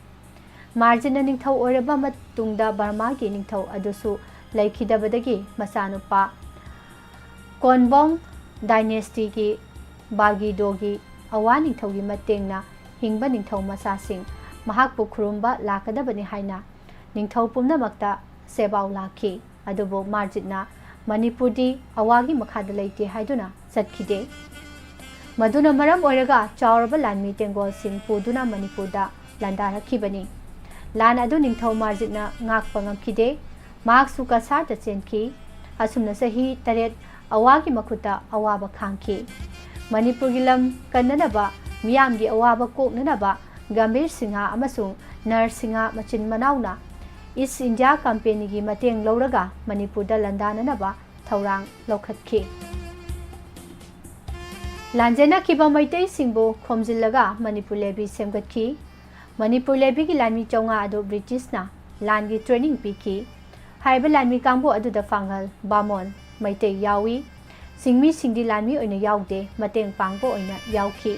Speaker 1: ꯃꯥꯔꯖꯤꯠꯅ ꯅꯤꯡꯊꯧ ꯑꯣꯏꯔꯕ ꯃꯇꯨꯡꯗ ꯕꯔꯃꯥꯒꯤ ꯅꯤꯡꯊꯧ ꯑꯗꯨꯁꯨ ꯂꯩꯈꯤꯗꯕꯗꯒꯤ ꯃꯆꯥꯅꯨꯄꯥ ꯀꯣꯟꯕꯣꯡ ꯗꯥꯏꯅꯦꯁꯇꯤꯒꯤ ꯕꯥꯒꯤꯗꯣꯒꯤ ꯑꯋꯥ ꯅꯤꯡꯊꯧꯒꯤ ꯃꯇꯦꯡꯅ ꯍꯤꯡꯕ ꯅꯤꯡꯊꯧ ꯃꯆꯥꯁꯤꯡ ꯃꯍꯥꯛꯄꯨ ꯈꯨꯔꯨꯝꯕ ꯂꯥꯛꯀꯗꯕꯅꯤ ꯍꯥꯏꯅ ꯅꯤꯡꯊꯧ ꯄꯨꯝꯅꯃꯛꯇ ꯁꯦꯕꯥꯎ ꯂꯥꯛꯈꯤ꯫ ꯑꯗꯨꯕꯨ ꯃꯥꯔꯖꯤꯠꯅ ꯃꯅꯤꯄꯨꯔꯗꯤ ꯑꯋꯥꯒꯤ ꯃꯈꯥꯗ ꯂꯩꯇꯦ ꯍꯥꯏꯗꯨꯅ ꯆꯠꯈꯤꯗꯦ꯫ ꯃꯗꯨꯅ ꯃꯔꯝ ꯑꯣꯏꯔꯒ ꯆꯥꯎꯔꯕ ꯂꯥꯟꯃꯤ ꯇꯦꯡꯒꯣꯜꯁꯤꯡ ꯄꯨꯗꯨꯅ ꯃꯅꯤꯄꯨꯔꯗ ꯂꯥꯟꯗꯥꯔꯛꯈꯤꯕꯅꯤ꯫ ꯂꯥꯟ ꯑꯗꯨ ꯅꯤꯡꯊꯧ ꯃꯥꯔꯖꯤꯠꯅ ꯉꯥꯛꯄ ꯉꯝꯈꯤꯗꯦ꯫ ꯃꯍꯥꯛꯁꯨ ꯀꯁꯥꯔꯗ ꯆꯦꯟꯈꯤ꯫ ꯑꯁꯨꯝꯅ ꯆꯍꯤ 8 ꯑꯋꯥꯒꯤ ꯃꯈꯨꯠꯇ ꯑꯋꯥꯕ ꯈꯥꯡꯈꯤ꯫ ꯃꯅꯤꯄꯨꯔꯒꯤ ꯂꯝ ꯀꯟꯅꯅꯕ, ꯃꯤꯌꯥꯝꯒꯤ ꯑꯋꯥꯕ ꯀꯣꯛꯅꯅꯕ ꯒꯝꯚꯤꯔ ꯁꯤꯡꯍ ꯑꯃꯁꯨꯡ ꯅꯔ ꯁꯤꯡꯍ ꯃꯆꯤꯟ ꯃꯅꯥꯎꯅ ꯏꯁ ꯏꯟꯗꯤꯌꯥ ꯀꯝꯄꯦꯅꯤꯒꯤ ꯃꯇꯦꯡ ꯂꯧꯔꯒ ꯃꯅꯤꯄꯨꯔꯗ ꯂꯥꯟꯗꯥꯅꯅꯕ ꯊꯧꯔꯥꯡ ꯂꯧꯈꯠꯈꯤ꯫ ꯂꯥꯟꯖꯦꯟꯅꯈꯤꯕ ꯃꯩꯇꯩꯁꯤꯡꯕꯨ ꯈꯣꯝꯖꯤꯜꯂꯒ ꯃꯅꯤꯄꯨꯔ ꯂꯦꯚꯤ ꯁꯦꯝꯒꯠꯈꯤ꯫ ꯃꯅꯤꯄꯨꯔ ꯂꯦꯚꯤꯒꯤ ꯂꯥꯟꯃꯤ 900 ꯑꯗꯨ ꯕ꯭ꯔꯤꯇꯤꯁꯅ ꯂꯥꯟꯒꯤ ꯇ꯭ꯔꯦꯅꯤꯡ ꯄꯤꯈꯤ꯫ हाइबा लानमी कांगबो अदुदा फांगल बामोन मैते यावी सिंगमी सिंगदी लानमी ओइना यावदे मतेंग पांगबो ओइना यावखी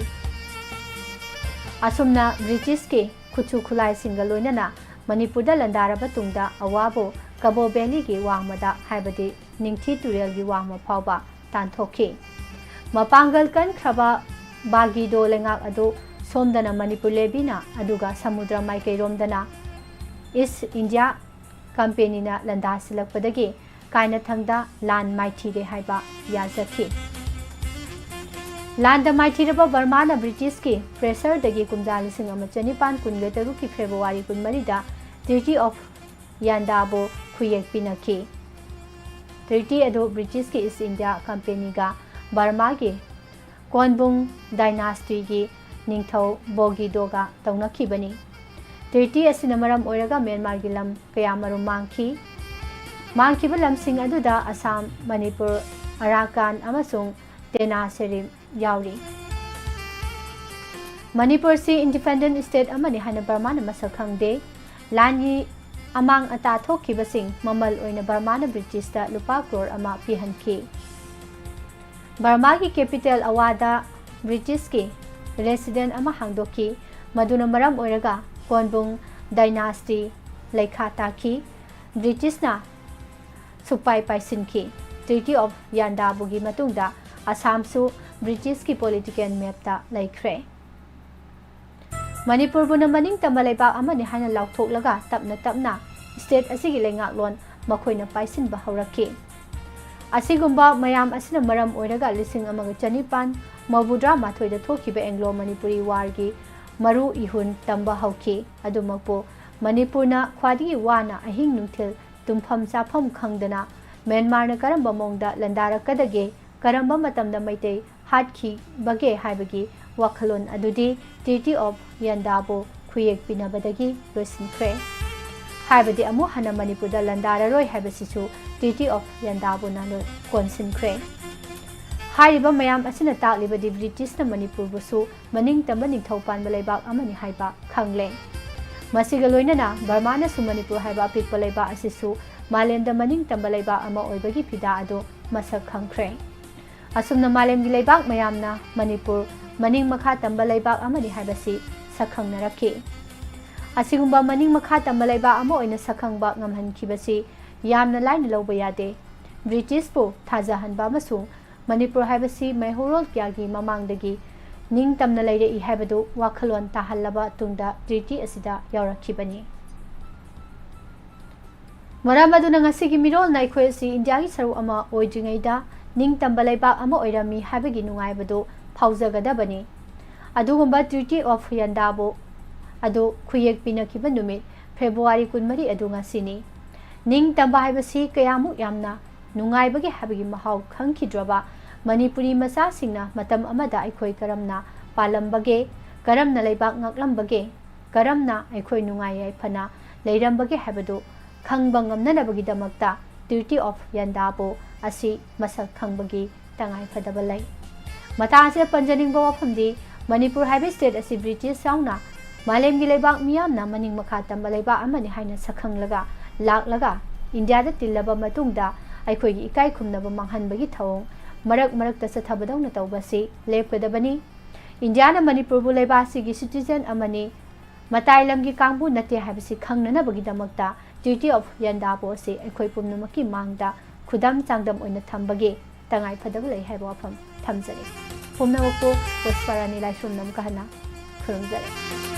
Speaker 1: असुमना ब्रिटिश के खुचु खुलाई सिंगल लोइनना मणिपुरदा लंदारबा तुंगदा अवाबो कबो वैली की वांगमदा हाइबदि निंगथि तुरेल की वांगम फावबा तानथोखी मपांगल कन खबा बागीदो लेंगाक अदु सोमदना मणिपुर लेबिना अदुगा समुद्र माइकैरोमदना ईस्ट इंडिया कंपनीना लंदा सिलकपदगी कायनाथंगदा लान माइथीरे हाइबा याजखी लांद माइथीरबा बर्माना ब्रिटिश की प्रेशर दगी कुमजा लिसिंग अमा चनिपान कुनगे तरुक की फेब्रुआरी कुनमरीदा ट्रीटी ऑफ यानदाबो खुयेक पिनखी ट्रीटी अदो ब्रिटिश की ईस्ट इंडिया कंपनी गा बर्मा के कोनबुंग डायनास्टी की निंगथौ बोगीदोगा तौनखीबनी ट्रीटी असिना मरम ओइरगा म्यांमार की लम कयामरुम मांगखीबा लमसिंग अदुदा असम मणिपुर अराकान अमसुंग तेनासेरिम यावरी मणिपुर से इंडिपेंडेंट स्टेट अमनि हाना बर्माना मसक खंगदे लानी अमांग अता थोखीबसिंग ममल ओइना बर्माना ब्रिटिशदा लुपा करोड़ अमा पिहनखी बर्मा की कैपिटल अवादा ब्रिटिश के रेसिडेंट अमा हांगदोखी मदुना मरम ओइरगा कोनबुंग डायनास्टी लेखा ताखी ब्रिटिशना सुपाई पाइसिनखी ट्रीटी ऑफ यानदाबुगी मतुंगदा असमसु ब्रिटिश की पॉलिटिकल मैपता लेख्रे मणिपुर बुना मनिंग तंबा लेबाक अमनि हाना लाउथोकलगा तपना तपना स्टेट असिगी लेंगाकलोन मखोइना पाइसिनबा हौरखी असिगुम्बा मयाम असिना मरम ओइरगा लिसिंग अमगा चनिपान मौबुद्रा माथोइदा थोखिबा एंग्लो मणिपुरी वारगी मरु इहुन तंबा हौखी अदुमकपो मणिपुरना ख्वादी वाना अहिंग नुंथिल तुम्फम चाफम खंगदना म्यांमारना करंबा मोंगदा लंदारकदगे करंबा मतमदा मैते हाटखी बगे हाइबगी वखलोन अदुदी ट्रीटी ऑफ यानदाबो खुयेक पिनबदगी लोइसिनख्रे हाइबदी अमु हना मणिपुरदा लंदाररोय हाइबसिसु ट्रीटी ऑफ यानदाबो नानो कोनसिनख्रे हाइबा मयाम असिना ताकलिबदी ब्रिटिशना मणिपुरबुसु मनिंग तंबा निंगथौ पानबा लेबाक अमनि हाइबा खंगले मसिगा लोइनना बर्माना सु मणिपुर हाइबा पिकपा लेबा असिसु मालेमदा मनिंग तंबा लेबा अमा ओइबगी फिदा अदो मसक खंगख्रे असुमना मालेमगी लेबाक मयामना मणिपुर मनिंग मखा तंबा लेबाक अमनि हाइबसी सखंगनरखी असिगुम्बा मनिंग मखा तंबा लेबाक अमा ओइना सखंगबा ngamhankhibasi यामना लाइन लौबा यादे ब्रिटिश पो थाजाहनबा अमसुंग मणिपुर हाइबसी मैहोरोल क्यागी ममांगदगी निंग तमना लेरे इ हाइबदो वाखलोन ताहल्लबा तुंगदा ट्रीटी असिदा यावरखिबनी मरम अदुना ngasi gi mirol nai khoi si india gi saru ama oijingaida ning tamba leiba ama oirami habagi nungaibado phaujagadabani adugumba treaty of yandabo adu khuyek pinakiba numit february 13 adu ngasi ni ning tamba haibasi kayamu yamna nungaibagi habagi mahau khangkhidraba Manipuri मचा सिंगना मतम अमदा अखोई करमना पालम्बगे करमना लेबाक ngaklamबगे करमना अखोई नुंगाय याइफना लेरमबगे हाबदो खंगबा ngamnanabagi damakta treaty of यानदाबो असि मसक खंगबगी तंगाय फदबा लै मता से पंजनिंगबा वफमदी मणिपुर हाइबे स्टेट असि ब्रिटिश साउना मालेमगी लेबाक मियामना मनिंग मखा तंबा लेबा अमनि हाइना सखंगलगा लाकलगा इंडिया दा तिल्लबा मतुंगदा अखोई इकाई खुमनबा मांगहनबगी थौंग मरक मरक तबदौना तौबसी लेपगदबनी इंडिया मणिपुर लेबासी की सिटीजन अमनी मताई लमगी कांगबू नते हाबसी खंगननबगीदमक्ता ट्रीटी ऑफ यानदाबो से अखोई पुमनमकी मांगदा खुदम चांगदम ओइना थंबगे तंगाई फदब लै हाइबा वफम थमजरे पुमनमको पुष्परानी लाइसुमनम कहना खुरुमजरे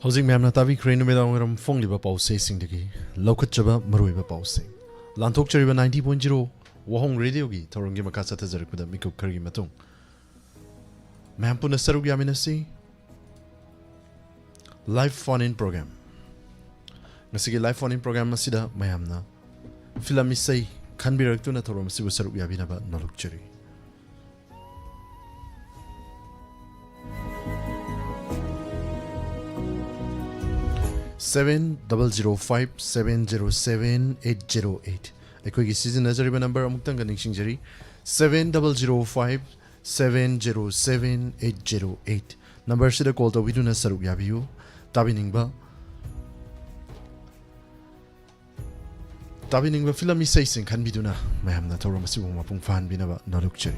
Speaker 2: Housing Mamna Tavi Crane Medam Fong Liba Pause Sing the Gi, Lokachaba Maruiba Pause. Lantok Cheriba 90.0, Wahong Radio Gi, Torongi Makasa Tazarikuda Miko Kurgi Matung. Mampuna Sarugi Aminasi Live Phone In Program. Nasigi Live Phone In Program Masida Mayamna. Filamisay can be rectuna Torom Sibu Sarugi Abinaba Naluk Cheri. Seven 005-707-808. Equigi season Nazariba number Amutanga Nixingeri 705-707-808. Number Sida called the Widuna Saru Yabiu, Tabiningba Filami Saising can be duna. Mayamna Toramasibu Mapung Fan Binaba Nalukcheri.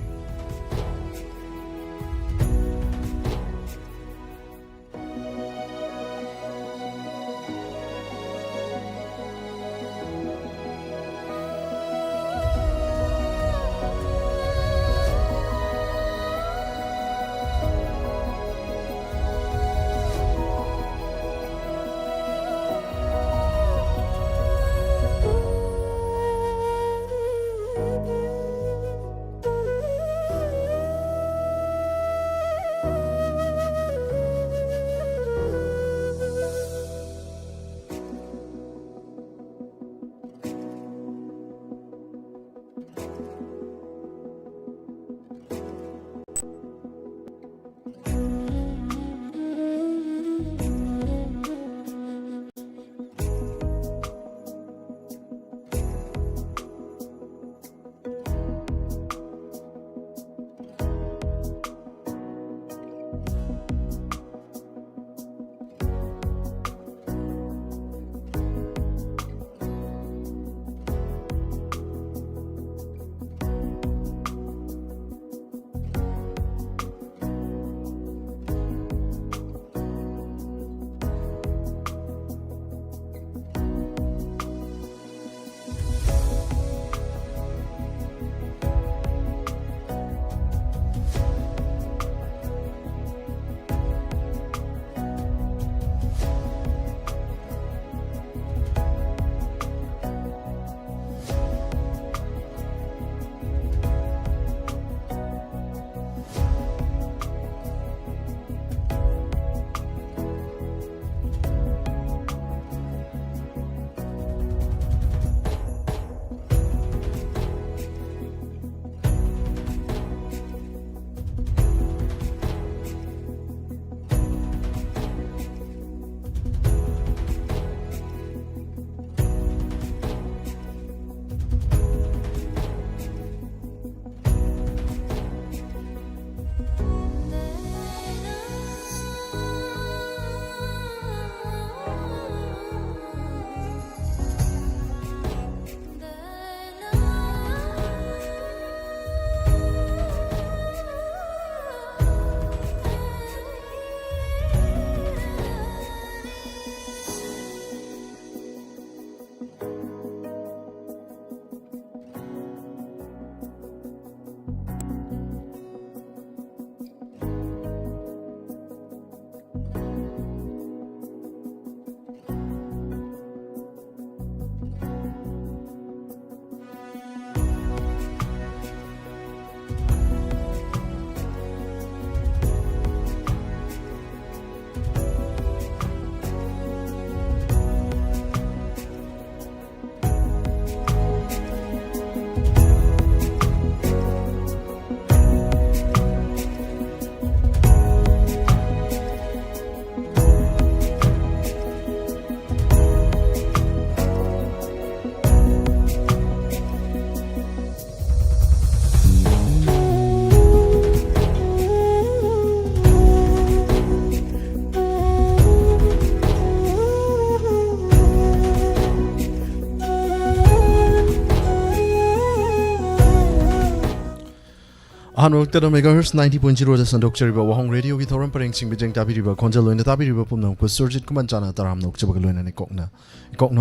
Speaker 2: Hanwakta megahertz 90.0 da sandok cheriba wahong radio gi thoram pareng sing bijeng tabiriba khonjal loina tabiriba pumnam ko surjit kuman chana taram nok chebag loina ne kokna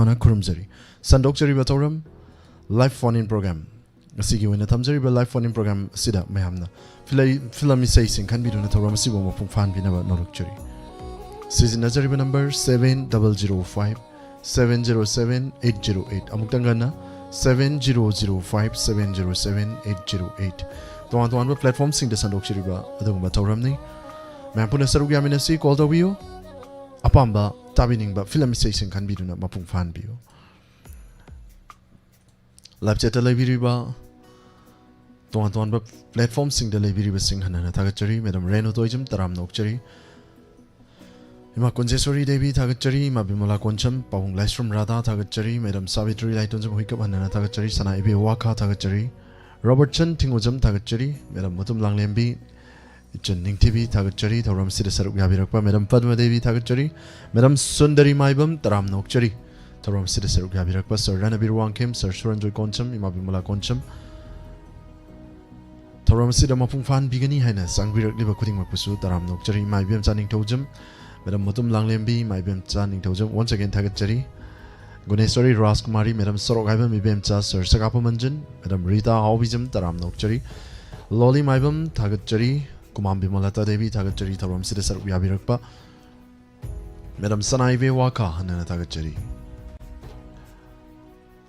Speaker 2: na kurumjari sandok cheriba thoram live phone in program asigi wena thamjariba live phone in program sida mayamna filami say sing kan biduna thoram sibo mo pung fan bina ba norok cheri Sizinazariba number 7005-707-808. Amuktangana 7005-707-808. Tuan platform sing the sandok chiriba adungba tauramni. Mampuna sarugaminasi call the wheel. Apamba tabining ba film station can be done mapung fan bio. Lab cheta libiriba. Tuan ba platform sing the libiriba sing hanana tagachari. Madam Reno toijum taram nokchari. Ima Kunjeswari Devi Tagachari, Ima Bimala Koncham, Pahung Laisram Radha Tagachari, Madam Savitri Laitunjam Hikap Hanana Tagachari, Sana Ibe Waka Tagachari, Robert Chen Tingujam Tagachari, Madam Mutum Langlembi, Chen Ning TV Tagachari, Tauram Sida Saruk Yabirakpa, Madam Padma Devi Tagachari, Madam Sundari Maibam, Taram Nokchari, Tauram Sida Saruk Yabirakpa, Sir Ranabir Wangkim, Sir Suranjoy Koncham, Ima Bimala Koncham, Tauram Sida Mapung Fan Bigani Hana, Sangbirak Liba Kuting Mapusu, Taram Nokchari, Maibim Zaning Tojam, Madam Mutum Langlembi, my Bemcha Ning once again Tagachari. Guneswari Raskumari, Madam Sorok Ibam, Bemcha, Sir Sagapamanjan, Madam Rita Hobism, Taram Nokchari, Loli Maibam, Tagachari, Kumam Bimalata Devi, Tagachari, Taram Sidasar Yabirakpa, Madam Sanaive Waka, Hanana Tagachari,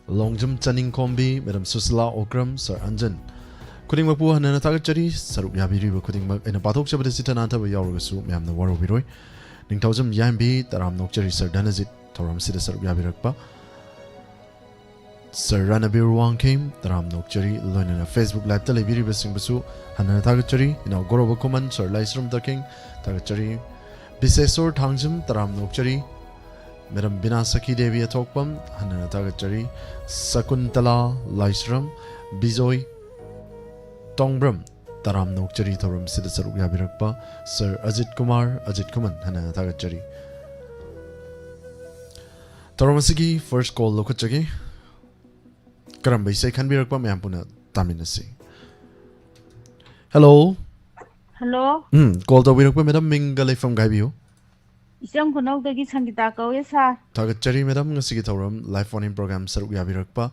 Speaker 2: Longjum Channing Kombi, Madam Susla Okram, Sir Anjan. Kuting Mapu Hanana Tagachari, Saruk Yabiri, Kuting Mak, and a Patok Shabasitanata, Yarusu, Mam the War Biroi. Ning Taujam Yambi, Taram Nokchari, Sir Danazit, Taram Sida Saruk Yabirakpa. Sir Ranabir Wang came, Taram Nokchari, learn in a Facebook Live Telebiri Basing Basu, Hanana Tagachari, in our Goroba Kuman, Sir Laisram the King, Tagachari, Bisesor Tangjum, Taram Nokchari, Madam Binasaki Devi Atokpam, Hanana Tagachari, Sakuntala, Laisram, Bizoi, Tongbram. Taram Nokchari Taram Sida Saruk Yabirakpa, Sir Ajit Kumar, Ajit Kuman, Hana Tagachari. Taramasigi, first call Lokachagi. Karambay say can be rakpa Mampuna Taminasi. Hello.
Speaker 3: Hello.
Speaker 2: Call the Wirakpa Madam Mingale from Gaibio.
Speaker 3: Isang kunog dagi sangita ko yesa.
Speaker 2: Tagachari Madam Nasigitaram, live phone in program Saruk Yabirakpa,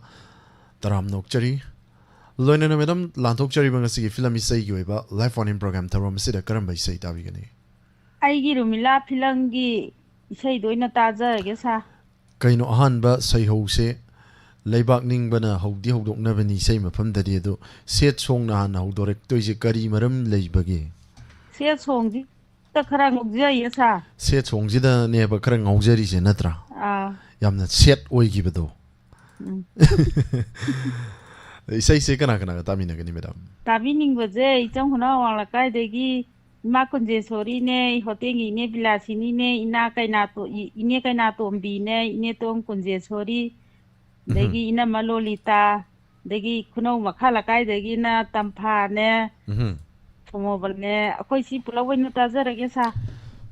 Speaker 2: Taram Nokchari. Loina na Madam Lantok Chari Bangasi film isay yoiba live phone in program Taram Sida Karamba isay tabigani.
Speaker 3: Ay girumila pilangi isay doy na taza yesa.
Speaker 2: Kaino ahan ba say hose Laybak ning bana hogdi hogdok na bani say mapam dadi do set song na han hogdorek toy kari maram laybagi.
Speaker 3: Set song ji ta karang ogja yesa.
Speaker 2: Set song ji da ne ba karang ogjari je natra. Yamna set oigi bado. Isay say kana tabi na gani Madam.
Speaker 3: Tabi ning baje itong huna wang lakay degi ma Kunjeswari ne hotengi ne bilasini ne ine kay nato ambi ne ine tong Kunjeswari degi ina malolita degi kuno makhala kay degi na tampa ne Pumobal ne akoy si pulaway na tazarag sa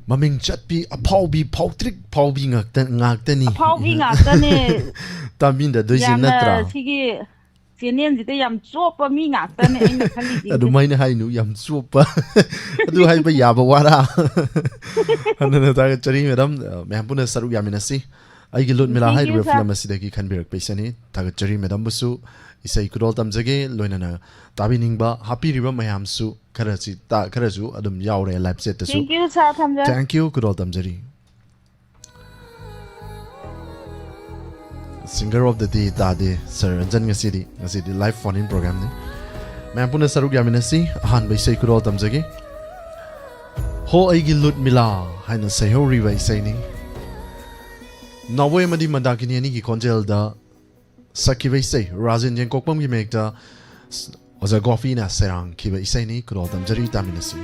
Speaker 2: Maming chatpi apaubi pautrik paubi ngakta ni.
Speaker 3: Apaubi ngakta ni.
Speaker 2: Tabi na doy sin natra.
Speaker 3: Sige Sinian dito yam sopa mi ngakta ni ina kali.
Speaker 2: Adu may na hay no yam sopa. Adu hay ba yaba wara. Ano na tayo chari Madam. Mampuna saruk yaminasi. Ay gilot milahay do film asidagi kan birak paisani. Taga chari Madam busu isay kudol tamjage loina na tabi ning ba happy riba mayam su karachi ta karazu adum yaure live set su.
Speaker 3: Thank you sa tamja.
Speaker 2: Thank you kudol tamjari. Singer of the day Dade Sir Anjan ngasidi live phone in program ni. Mampuna saruk yaminasi ahan ba isay kudol tamjage. Ho ay gilut mila haina say ho riba isay ni. Nawoy madi mandakini ni ki konjel da Sakibay say Razin Yen Kokpam Gimekta Oza Gofina Serang Kiba Isani Kudoltam Jari Taminasi.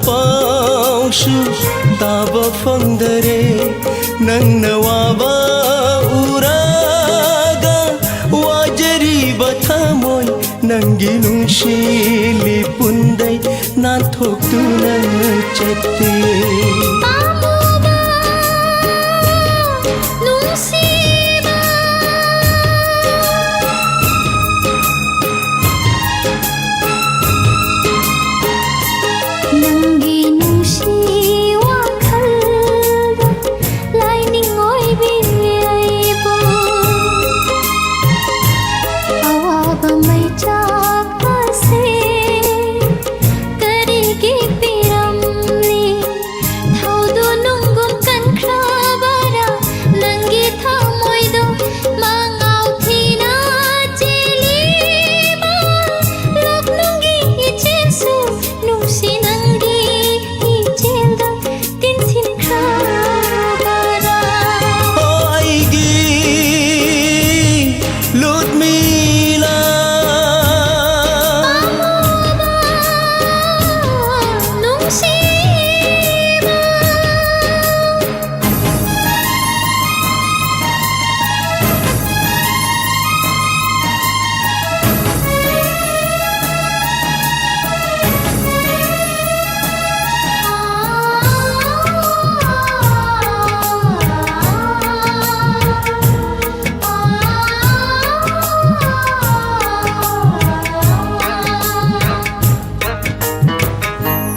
Speaker 4: पाउसु ताबा फंगदरे नंग नवाबा उरागा वाजरी बथामोय नंगी नुंशिली पुंदै नाथोक्तुना चत्ते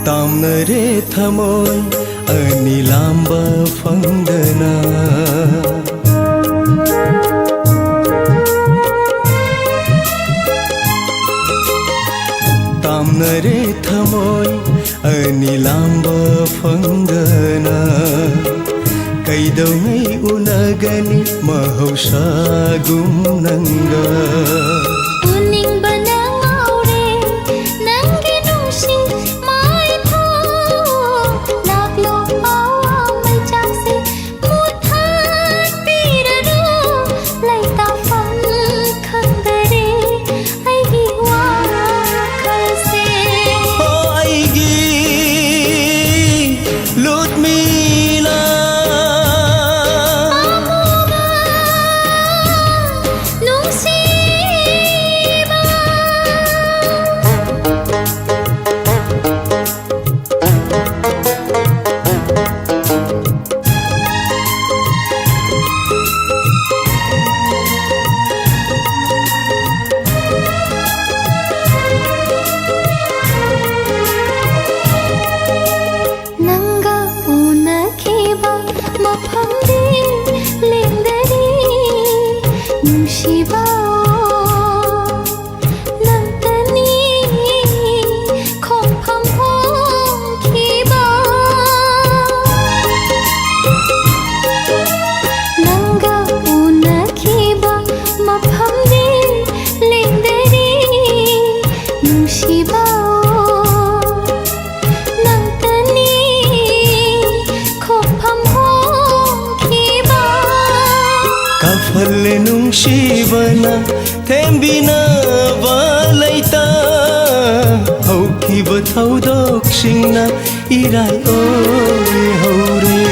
Speaker 4: तामनरे थमोय अनिलांबा फंगदना तामनरे थमोय अनिलांबा फंगदना कैदौनै उनगनि महौसागुम नंगा शिवना थेंबिना वालैता हौखिब थौदोक्सिंना इराय ओरे हौरे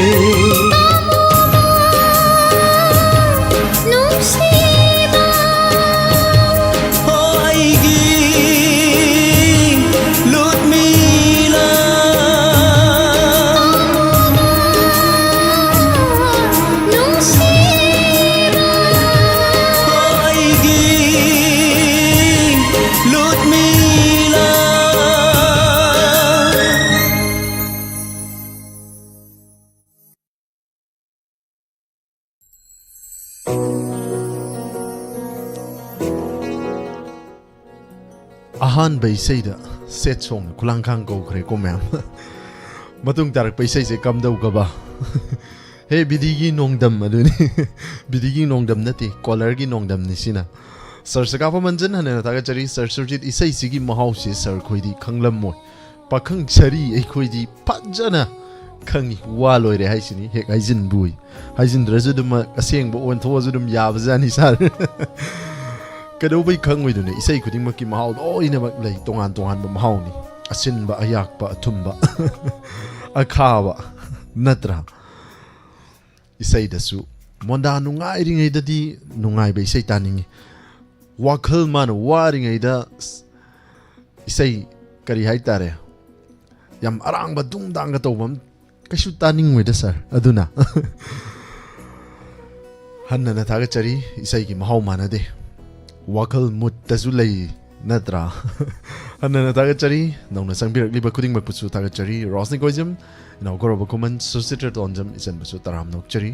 Speaker 2: ahan bai sei da set song kulang khang go khre ko ma'am matung tarak pai sei se kam dau ka ba he bidigi nongdam aduni bidigi nongdam nati collar gi nongdam ni sina sir saka pa manjan hane ta ga chari sir surjit isai sigi mahau se sir khoidi khanglam mo pakhang chari ei khoidi pajana khangi wa loi re haisini hek haijin bui haijin drazudum aseng bo on tho zudum yabzani sar kadau bai khang oi dune isai khuding makki mahau oi na mak lai tongan tongan ba mahau ni asinba ayakpa atumba akhaba natra isai dasu monda nungai ringai dadi nungai be isai taningi wakhal man waringai da isai kari hai tare yam arang ba dung dang ga tawbam kaishu taning we da sir aduna hanna na thaga chari isai ki mahau manade wakhal mut tasu lei natra hanna na thaga chari nauna sangbirak liba kuding mak pusu thaga chari rosni koijam now goroba kuman suscited onjam isan pusu taram nok chari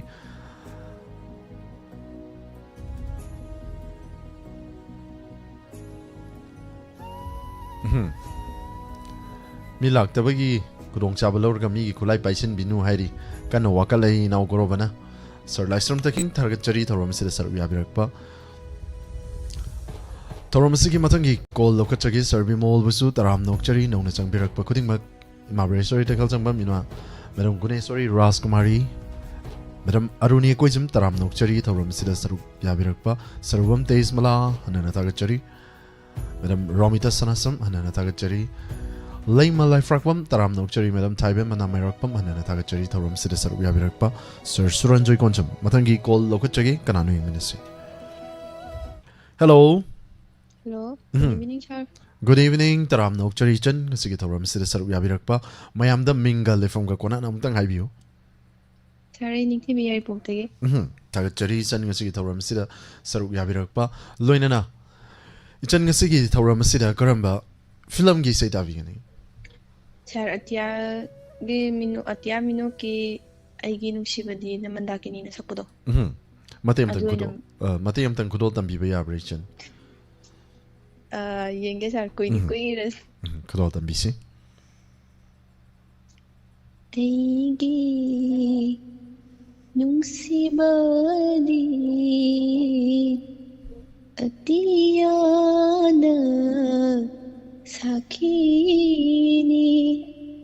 Speaker 2: mi laktabagi kudong chabalor ga mi kulai paisin binu hairi kana wakalai now gorobana sir lifestrom taking target chari thorom sida sar yabirakpa thorom sigi matangi call lokachagi serbi mol busu taram nok chari nauna changbirakpa kuding mak Mabray sorry takal changbam minwa madam gune sorry Ras Kumari madam Aruni koijam taram nok chari thorom sida saru yabirakpa sarvam teis mala hanana tagat chari madam Romita Sanasam hanana tagat chari Laima life rakpam taram nok chari madam Taibe manamai rakpam hanana tagat chari thorom sida saru yabirakpa sir Suranjoy koncham matangi call lokachagi kananu ingminasi Hello
Speaker 5: Hello, good evening, sir.
Speaker 2: Good evening, taram nok chari chan sige thoram sida saru yabirakpa mayam da mingal lefam ga kona namtang haibiu
Speaker 5: Sir, ningti mi yai poktage.
Speaker 2: tagat chari chan sige thoram sida saru yabirakpa loinana ichan sige thoram sida karamba film gi sai davigani
Speaker 5: Sir, atya minu ki aigi nungsibadi namandakini na sakpudo.
Speaker 2: matayam tan kudo matayam tan kudo tambi ba yabri chan
Speaker 5: Yenge sir, kui res.
Speaker 2: kudo tambi si
Speaker 5: Aigi nungsibadi atiyana sakini.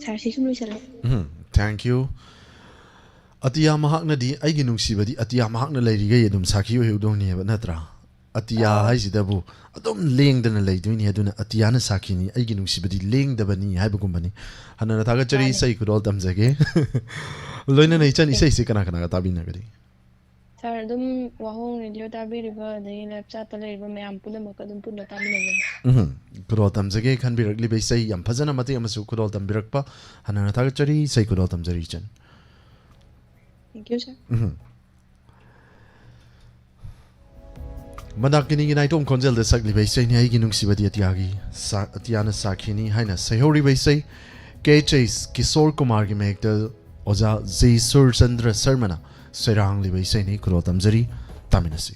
Speaker 5: Sir, si sumri sala.
Speaker 2: Thank you Atiya mahakna di aigi nungsibadi atiya mahakna lairiga yadum sakhiyo heudong ni ba natra atiya haisidabu adum lengdana leiduni aduna atiyana sakhini aigi nungsibadi lengdabani haibagumani hanana thaga chari sai kudol tamjage loina nei chan isai se kana kana ga tabina gari
Speaker 5: Sir, wahong radio tabi riba dai lab chat tale riba mayam pula makadum pula tabi na.
Speaker 2: kudol tamjage khanbirakli be sai yam phajana mate amasu kudol tambirakpa hanana thaga chari sai kudol tamjari chan
Speaker 5: Thank you, sir.
Speaker 2: Manakini ginaitom konjel de sakli be sai ni aigi nungsibadi atiyagi atiyana sakhini haina sayhori be sai KHS Kishore Kumar gi mekta oja Jaisur Chandra Sarmana Serang li be sai ni kudol tamjari taminasi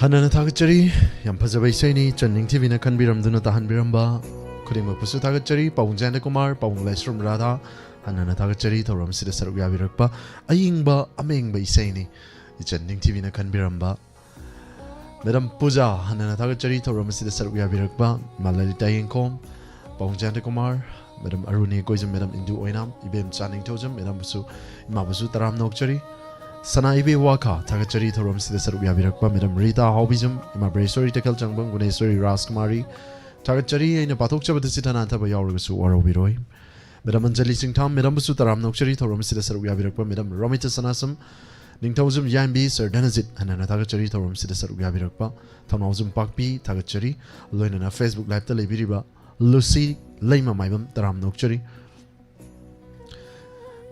Speaker 2: Hanana Tagachari, Yampazabai Sani, Channing Tivina Kanbiram Dunata Hanbiramba, Kudima Pusu Tagachari, Paung Janda Kumar, Paung Lesrum Radha, Hanana Tagachari, Toram Sida Saruyavirapa, Ayingba, Aming Bay Sani, Channing Tivina Kanbiramba, Madam Puja, Hanana Tagachari, Toram Sida Saruyavirapa, Malalita Yinkom, Paung Janda Kumar, Madam Aruni Goizam, Madam Indu Oinam, Ibim Channing Tojam, Madam Busu, Mabusu Taram Nokchari. Sana ibe waka tagachari thoram sida sarubya birakpa Madam Rita Hobism ima Bresori Tekal Changbang Gunesori Raskumari tagachari aina pathok chabada sitana thaba yauragasu waro biroi Madam Anjali Singtham Madam Busu Taram Nokchari thoram sida sarubya birakpa Madam Ramita Sanasam Ningthawzum Yambi Sir Danazit hanana tagachari thoram sida sarubya birakpa Thamnawzum Pakpi tagachari loinana Facebook live ta lebiriba Lucy Leima Maibam Taram Nokchari.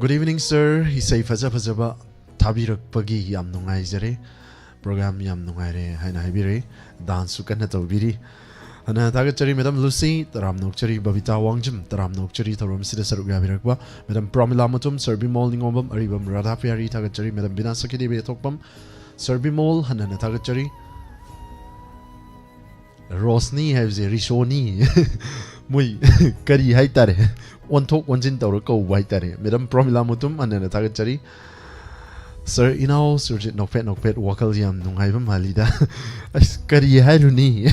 Speaker 2: Good evening sir, he say fazaba Tabirakpagi yam nungaizare program yam nungaire haina haibire dance kana tawbiri ana tagachari Madam Lucy taram nokchari Babita Wangjim taram nokchari thoram sida sarugya birakba Madam Pramila Matum Serbi Mall ningobam aribam Radha Pyari tagachari Madam Binasaki Devi Tokpam Serbi Mall hanana tagachari Rosni havze Rishoni mui kari haitare one talk one jin tawrako haitare Madam Pramila Matum hanana tagachari Sir, inaw surjit nokpet wakal yam nungai bam halida. As kari haruni.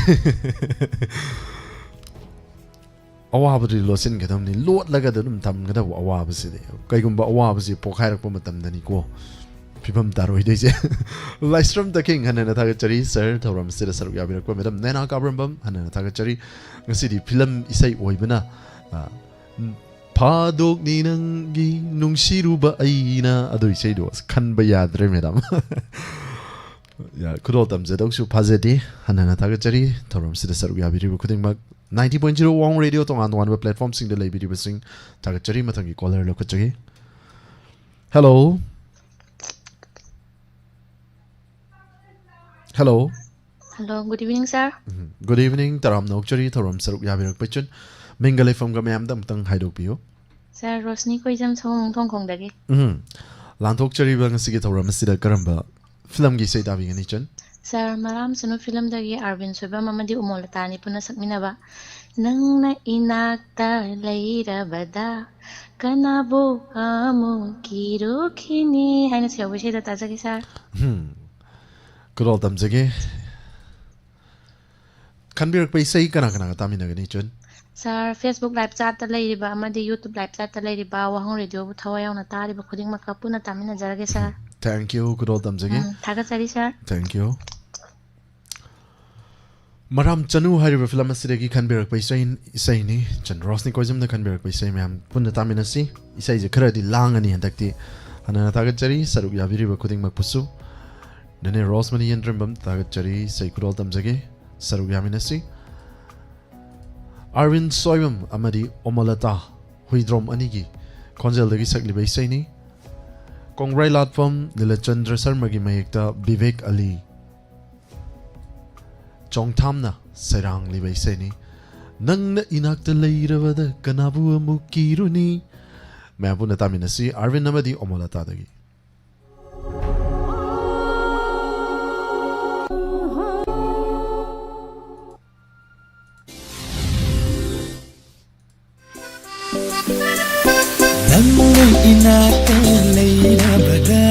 Speaker 2: Awabri losin gadam ni lot laga dum tam gada awabsi de. Kai gumba awabsi pokhai rak pamatam dani ko. Pibam daroi de je. Livestream the king hanana tagachari sir thoram sida saru yabir ko Madam Nena Kabram hanana tagachari ngasi di film isai oibana. Padok ni nangi nungsiruba aina adoi say do kan bayadre Madam. Ya kudotam zedok su pazedi hanana tagachari thoram sida saru yabiri kuding mag 90.0 WAHONG radio tong an one platform sing the labiri sing tagachari matangi caller lokachagi. Hello.
Speaker 6: Hello, good evening, sir.
Speaker 2: Good evening, Taram Nokchari, Thoram Saruk Yabirak Pichin. Mingale from Gamayam Dam Tang Haidopio.
Speaker 6: Sir, Rosni Koizam Song Tong Kong Dagi.
Speaker 2: Lantokchari Bangasigi Thoram Sida Karamba. Film Gise Daving and Ichin.
Speaker 6: Sir, Maram Sunu Film Dagi Arvin Suba Mamadi Umolatani Punasak Minaba. Nang na inakta laira bada. Kanabo amo kiro kini. Haina siya wishay da tazagi, sir.
Speaker 2: Good old Damzagi. Can be replaced say Kanaka Taminaganichun.
Speaker 6: Sir, Facebook live chat the lady ba Amadi YouTube live chat the lady ba WAHONG radio Tawaya on a tari ba kuding makapuna tamina jarage, sir.
Speaker 2: Thank you, good old Damzagi.
Speaker 6: Tagasari, sir.
Speaker 2: Thank you. Maram Chanu Hari film Sidaki can be replaced in Isaini, Chan Rosni Koizum the can be replaced Mam Punataminasi, Isa is a credit lang and Yandakti, and an Atagachari, Saruyaviri kuding Mapusu. Nene Rosmani and Drimbam Tagachari, say good old Damzagi, Saruyaminasi. Arvin Soyam Amadi Omalata, Huidrom Anigi, Konzel the Gisakli Baisani. Kongrai Latfam, Nilachandra Sarmagi Mayekta, Vivek Ali. Chong Tamna, Serang Libaisani. Nang na inakta Layravada, Kanabu Mukiruni. Mapunataminasi, Arvin Amadi Omalata Dagi.
Speaker 4: Inakta layla bada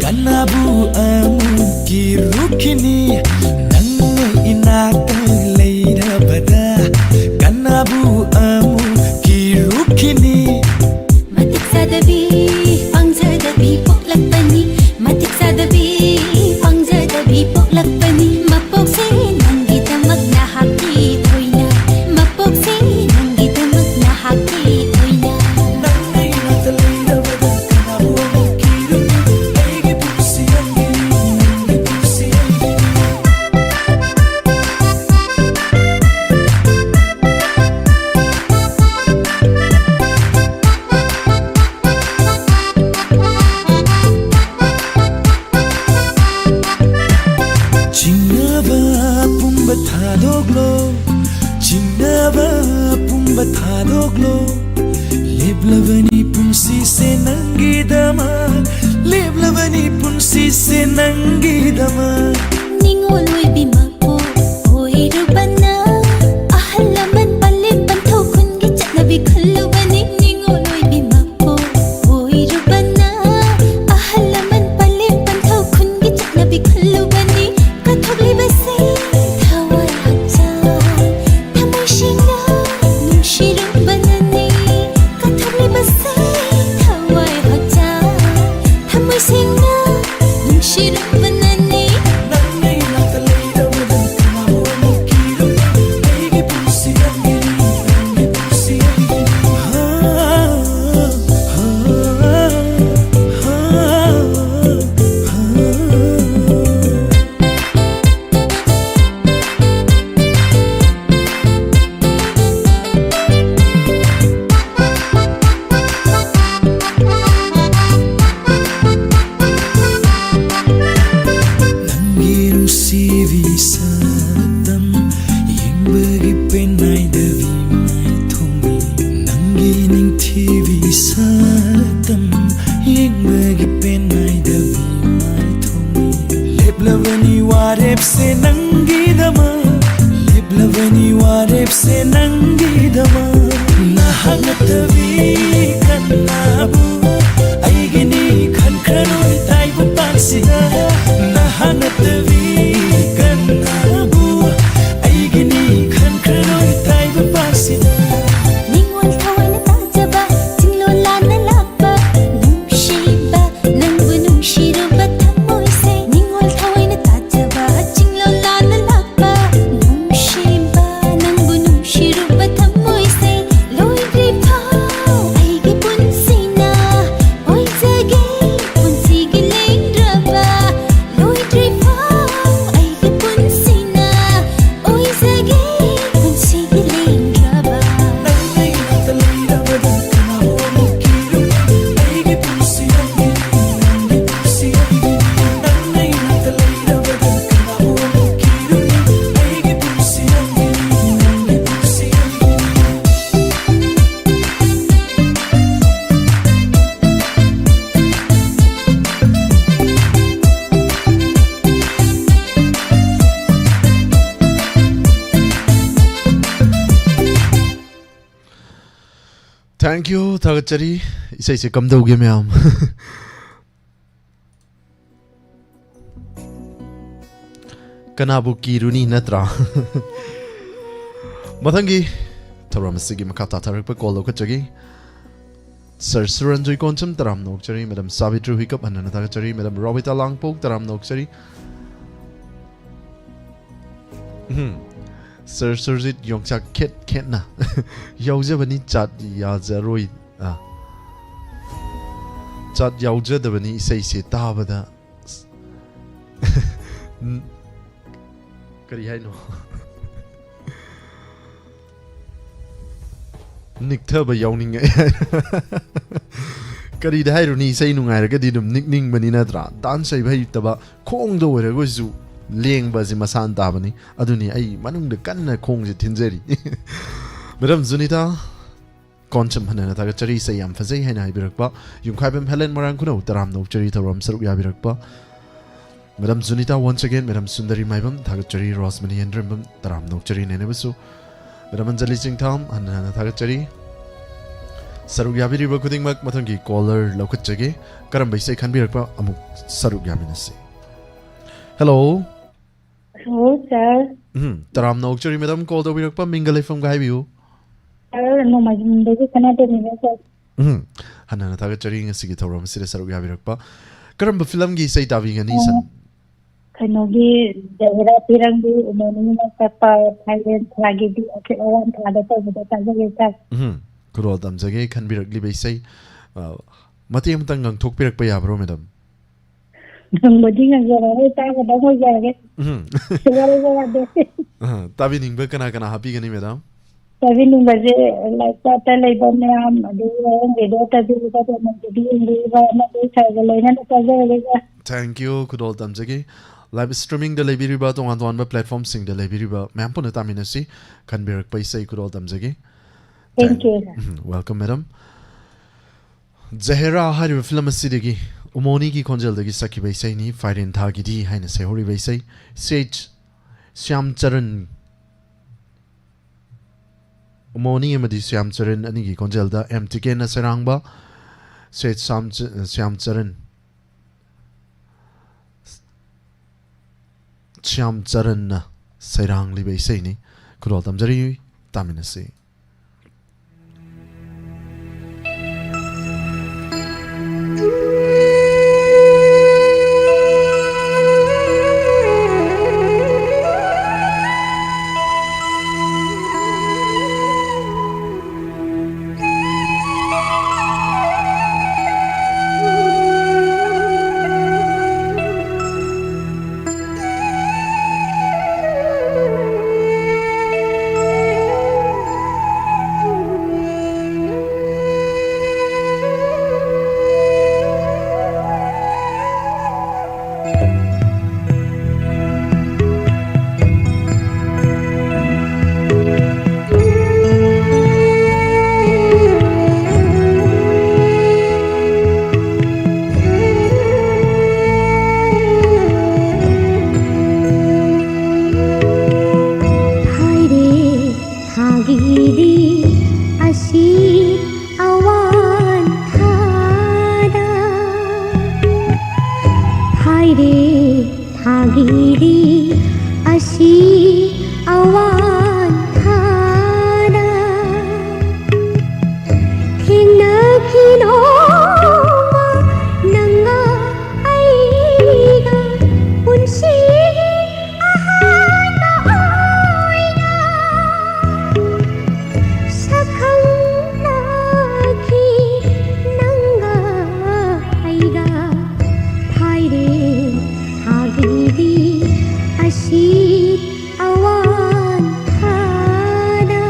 Speaker 4: kanabu amu kirukini nanne inakta layla bada kanabu amu kirukini
Speaker 7: matik sadabi pangzadabi poklakpani matik sadabi pangzadabi poklakpani mapokse nanggita magnahaki toina mapokse nanggita magnahaki toina
Speaker 4: Leblavani punsi se nangi dama Leblavani punsi se nangi dama
Speaker 7: Ningol
Speaker 4: satam yenggi penai devi mai thumi leblavani warep se nangi dama leblavani warep se nangi dama nahanatavi kanabu aigini khankrano taibu pansida nahanatavi kanabu aigini khankrano taibu pansida
Speaker 7: Ningwal kawan tajaba tinglon lana lakba nungshiba nangbu nungshiruba tamoise Ningwal kawan tajaba tinglon lana lakba nungshiba nangbu nungshiruba tamoise Loi gripao aigi punsina oizage punsigi lengraba Loi gripao aigi punsina oizage punsigi lengraba
Speaker 2: Thank you thagachari isai se kam doge myam kanabu kiruni natra mathangi thoram sigi makata tharak pa call lokachagi Sir Suranjoy Koncham taram nokchari Madam Savitri Hikap anana thagachari Madam Robita Langpok taram nokchari Sir Surjit Yongchak Ket na Yaujabani chat Yazaroi chat Yaujadabani say se tabada Kari hai no Niktaba yawning Kari dai runi say nungai ragadi dum nickning bani nadra dan say bhai taba khong do ragozu leng bazi masan tabani aduni ai manung de kanna khong je thinjeri Madam Zunita Koncham hanana taga chari say yam phazai haina birakpa yumkhaibam Helen Marang kuno taram no chari taram saruk ya birakpa Madam Zunita once again Madam Sundari Maibam taga chari Rosmani Hendrimbam taram no chari nenebasu Madam Anjali Singtham hanana taga chari saruk ya biriba kudingmak mathangi caller lokachage karam baisai khanbirakpa amuk saruk ya minase Hello
Speaker 3: Hello, sir.
Speaker 2: Taram no chari Madam call do birakpa mingle from gaibiu
Speaker 3: Sir, no, my baby cannot tell me, sir.
Speaker 2: hanana taga chari ngasigi thoram sire saruk ya birakpa karam ba film gi sai tawi ngani san
Speaker 3: Kanogi, Javira Pirangi, Monima Papa, Thailand, Tragedy, okay, I want to other person that I will tell.
Speaker 2: Kurol damjage khanbirakli baisai mati amtang ngang thok pirak pa yabro madam
Speaker 3: Nobody can get away, I don't get it.
Speaker 2: tabi ningba kana kana happy gani madam
Speaker 3: Saving was like that, I am doing the daughter, the
Speaker 2: Thank you Kurol damjage live streaming the libiriba tong anton ba platform sing the libiriba ma'am puna taminasi khanbirak paisai Kurol damjage
Speaker 3: Thank you.
Speaker 2: Welcome madam Zahira hari film asidigi umoni ki konjal dagi saki baisai ni firen thagi di haina se hori baisai sage Syam Charan umoni amadi Syam Charan ani ki konjal da MTK na serangba sage Syam Charan Syam Charan na serang li baisai ni kurol tamjari taminasi
Speaker 7: रे थागिरी अशी आवान थाना थेंनखिनो नंगा आईगा पुंसी आहाना ओइना सखंनाखि नंगा आईगा Thai रे थागिरी अशी आवान थाना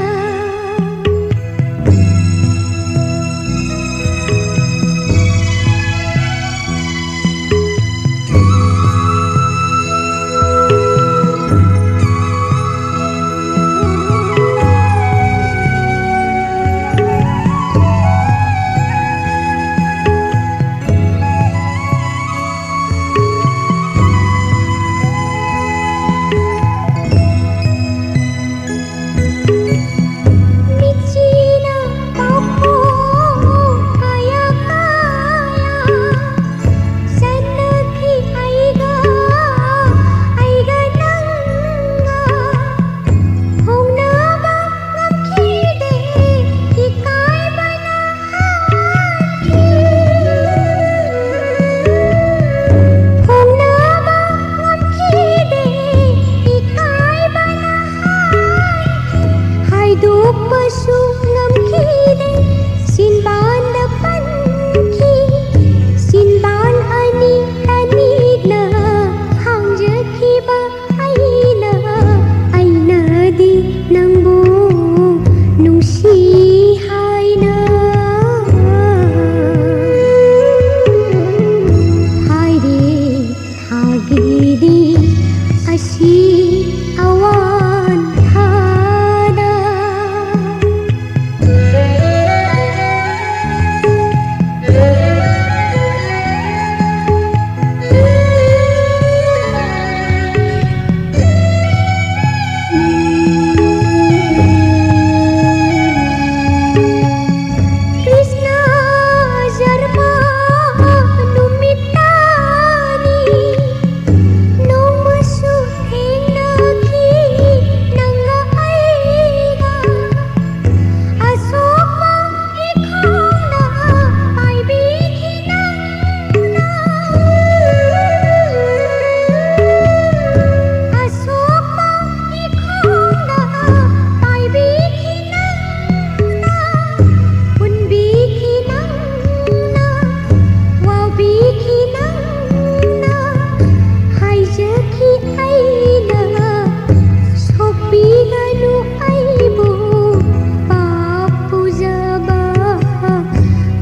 Speaker 7: Michina papo kaya kaya sanakhi aiga nanga hongna ba ngamki de ikai bana hongna ba ngamki de ikai bana Haiduk pasu ngamkide sinban na panki sinban ani anigna hangjaki ba aina di nangbu nungsi haina haire hagidi ashi awan thada Krishna jarma numitani nomasu thengakhi nanga aiga asokma ikhona aibi khinangna asokma ikhona aibi khinangna unbi khinangna wabi khinangna haijaki aina sopi ganu aibu papu jaba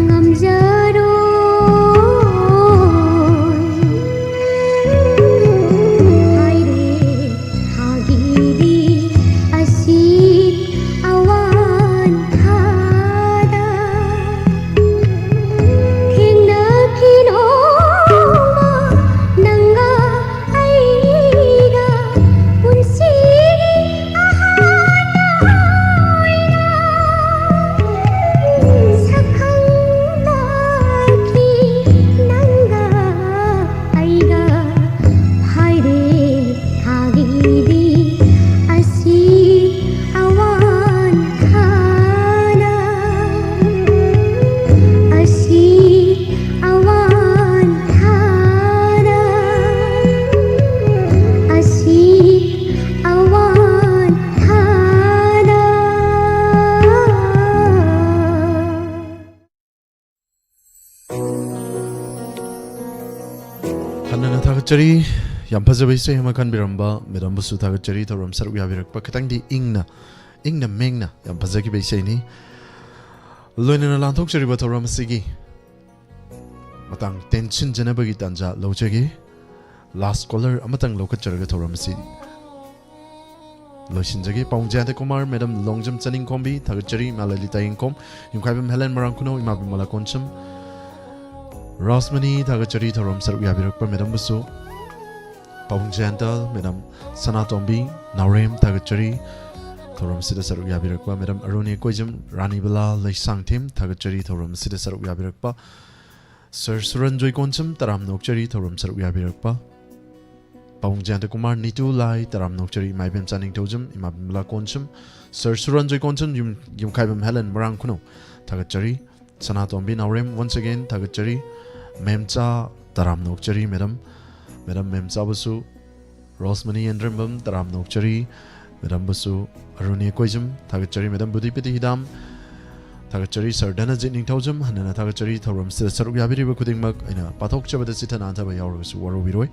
Speaker 7: ngamjaro haire hagiri asit awan thada thengnakhino nanga aiga punsi ahana oina sakhangnakhhi nanga aiga haire hagiri asit awan thana asit awan thana asit awan thana
Speaker 2: 한나나 타그짜리 얌파자베 이세 해마칸 비람바 메담부수 타그짜리 더럼 사르 야비럭바 그당디 잉나 맹나 얌파자기 베이세니 로이나 란톡짜리바 더럼 시기 matang tension janabagi tanja lochegi last caller amatang lokacharaga thoram si loisinjagi paungjante kumar madam longjam chaning kombi thagachari malalita inkom yumkhaibam helen marangkuno imabi mala koncham rosmani thagachari thoram sarbi abirakpa madam busu paungjanta madam sanatombi naurem thagachari thoram sida sarbi abirakpa madam aruni koijam rani bala laisang thim thagachari thoram sida sarbi abirakpa Sir Suranjoy Koncham Taram Nokchari Thoram Saruk Yabirakpa Pawung Janta Kumar Nitu Lai Taram Nokchari Maibem Chaning Tojum Imabimla Konchum Sir Suranjoy Konchum Yum Kaibam Helen Marang Kuno Tagachari Sanatombi Naurem once again Tagachari Memcha Taram Nokchari Madam Memcha Basu Rosmani and Rimbam Taram Nokchari Madam Basu Aruni Koijum Tagachari Madam Budipiti Hidam Tagachari Sir Dana Jitning Tojum Hanana Tagachari Thorum Sir Yabiri Kuding Mak in a Patok Chabata Sitananta by Yaurus Warubiroi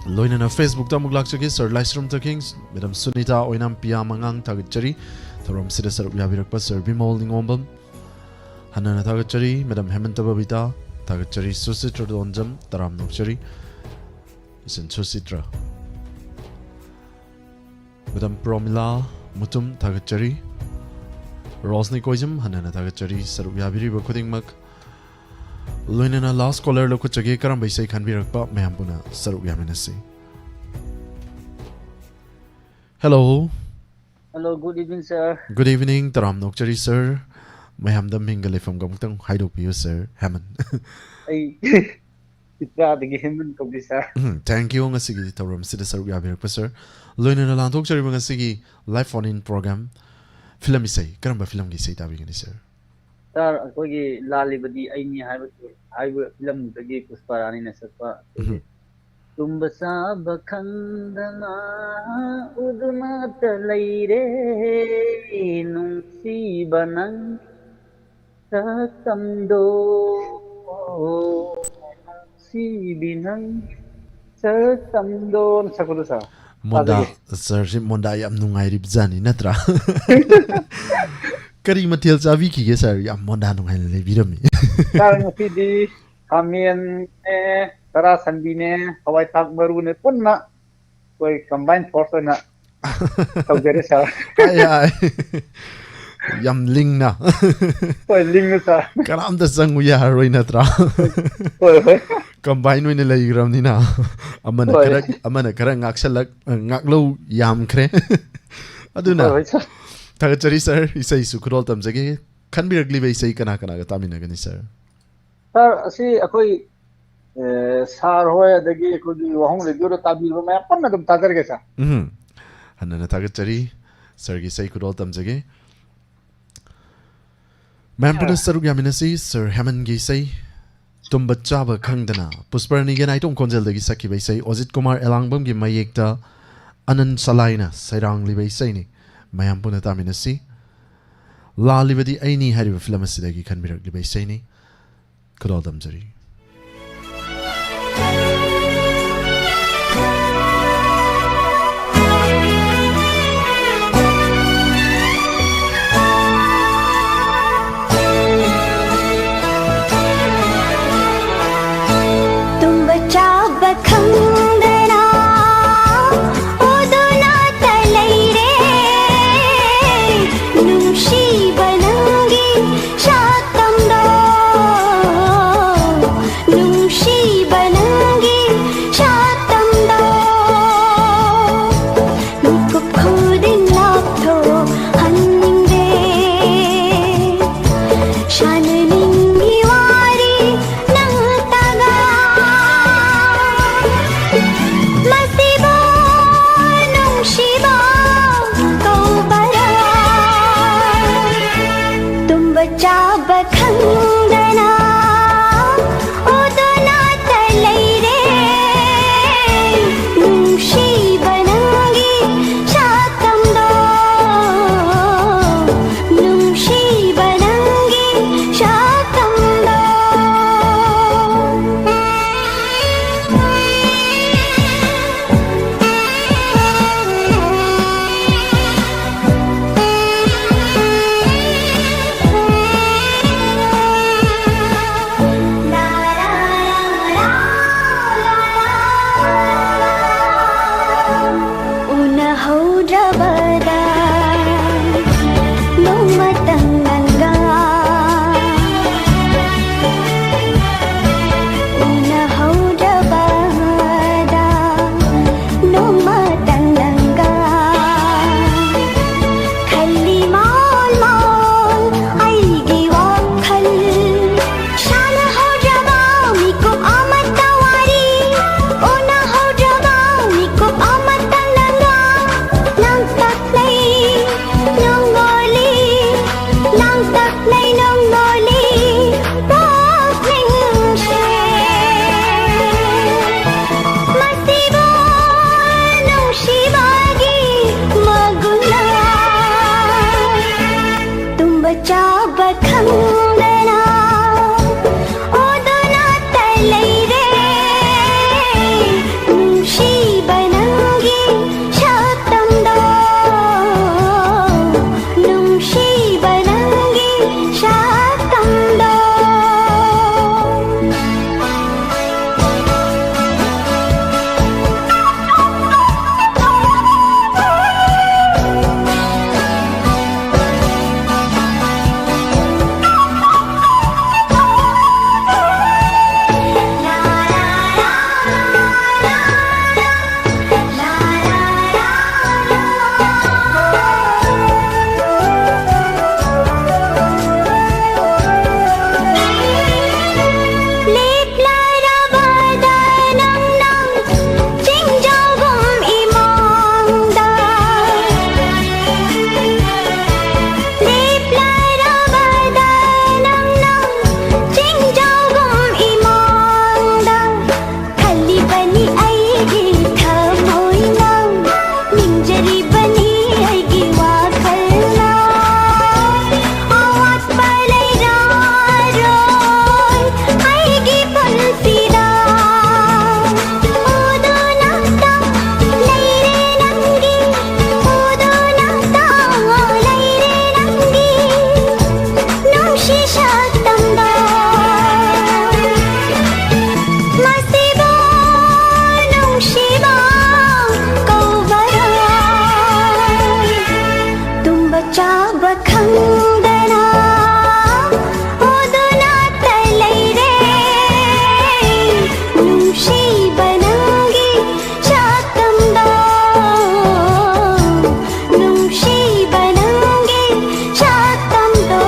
Speaker 2: Loinana Facebook Tamuglakchaki Sir Lystrom Kings Madam Sunita Oinam Pia Mangang Tagachari Thorum Sida Sir Yabirakpa Sir Bimol Ningombam Hanana Tagachari Madam Hemantababita Tagachari Susitra Donjam Taram Nokchari Isan Susitra Madam Promila Mutum Tagachari Rosni Koijam Hanana Tagachari Sir Yabiri Bakuding Mak Loinana last caller Loko Chage Karam Baisai Kanbirakpa Mayampuna Sir Yaminasi. Hello.
Speaker 8: Hello, good evening, sir.
Speaker 2: Good evening, Taram Nokchari, sir. Mayam the Mingale from Gomtang, Haido Pio, sir. Hammond.
Speaker 8: I sir.
Speaker 2: Thank you, Ngasigi, Taram Citizen Yabir, sir. Loinana Lantokchari Ngasigi, live phone in program. Film is say, Karamba film is say, Tabing, sir.
Speaker 8: Sir, Akogi Lalibadi, I will film the gate was Parani Nasapa. Tumbasa Bakandana Udumata Lady Nunsi Banang Sakamdo Si Binang Sakamdo Sakurusa.
Speaker 2: Monda, sir, Monda Yam Nungai Ribzani, Natra. Kari Matil Zaviki, sir, Yam Monda Nungai Levirami.
Speaker 8: Karang Pidi, Amin, Tara Sandine, Hawaii Tak Marune, Punna, we combined force na. Tawderisa.
Speaker 2: Ay, Yam Lingna.
Speaker 8: Well, Lingusa.
Speaker 2: Karam the Sanguya Roinatra. Combine with the Lagram Nina. Amana Karang Axel Ngaklo Yam Cre. Aduna. Tagachari, sir, he says Sukurol Tamzagi. Can be a glive say Kanakana Taminagani, sir.
Speaker 8: Sir, see, Akoi Sarhoya, the gay could be WAHONG radio tabi, Panadum Tagargasa.
Speaker 2: And then a Tagachari, Sergi say could all Tamzagi. Mampuna Sarugaminasi, Sir Hammond Gisay. Tumbachaba Kangdana, Puspernigan, I don't conceal the Gisaki by say, Ozit Kumar Elangbum give my yekta Anan Salina, Sairang Libe Saini, Mayampuna Taminasi. La Livadi Aini had a flamassidagi can be by Saini. Could all them Zari.
Speaker 7: खंगना Odna तलैरे नुशी बनंगी शातंदो नुशी बनंगी शातंदो खंगना Odna तलैरे नुशी बनंगी शातंदो नुशी बनंगी शातंदो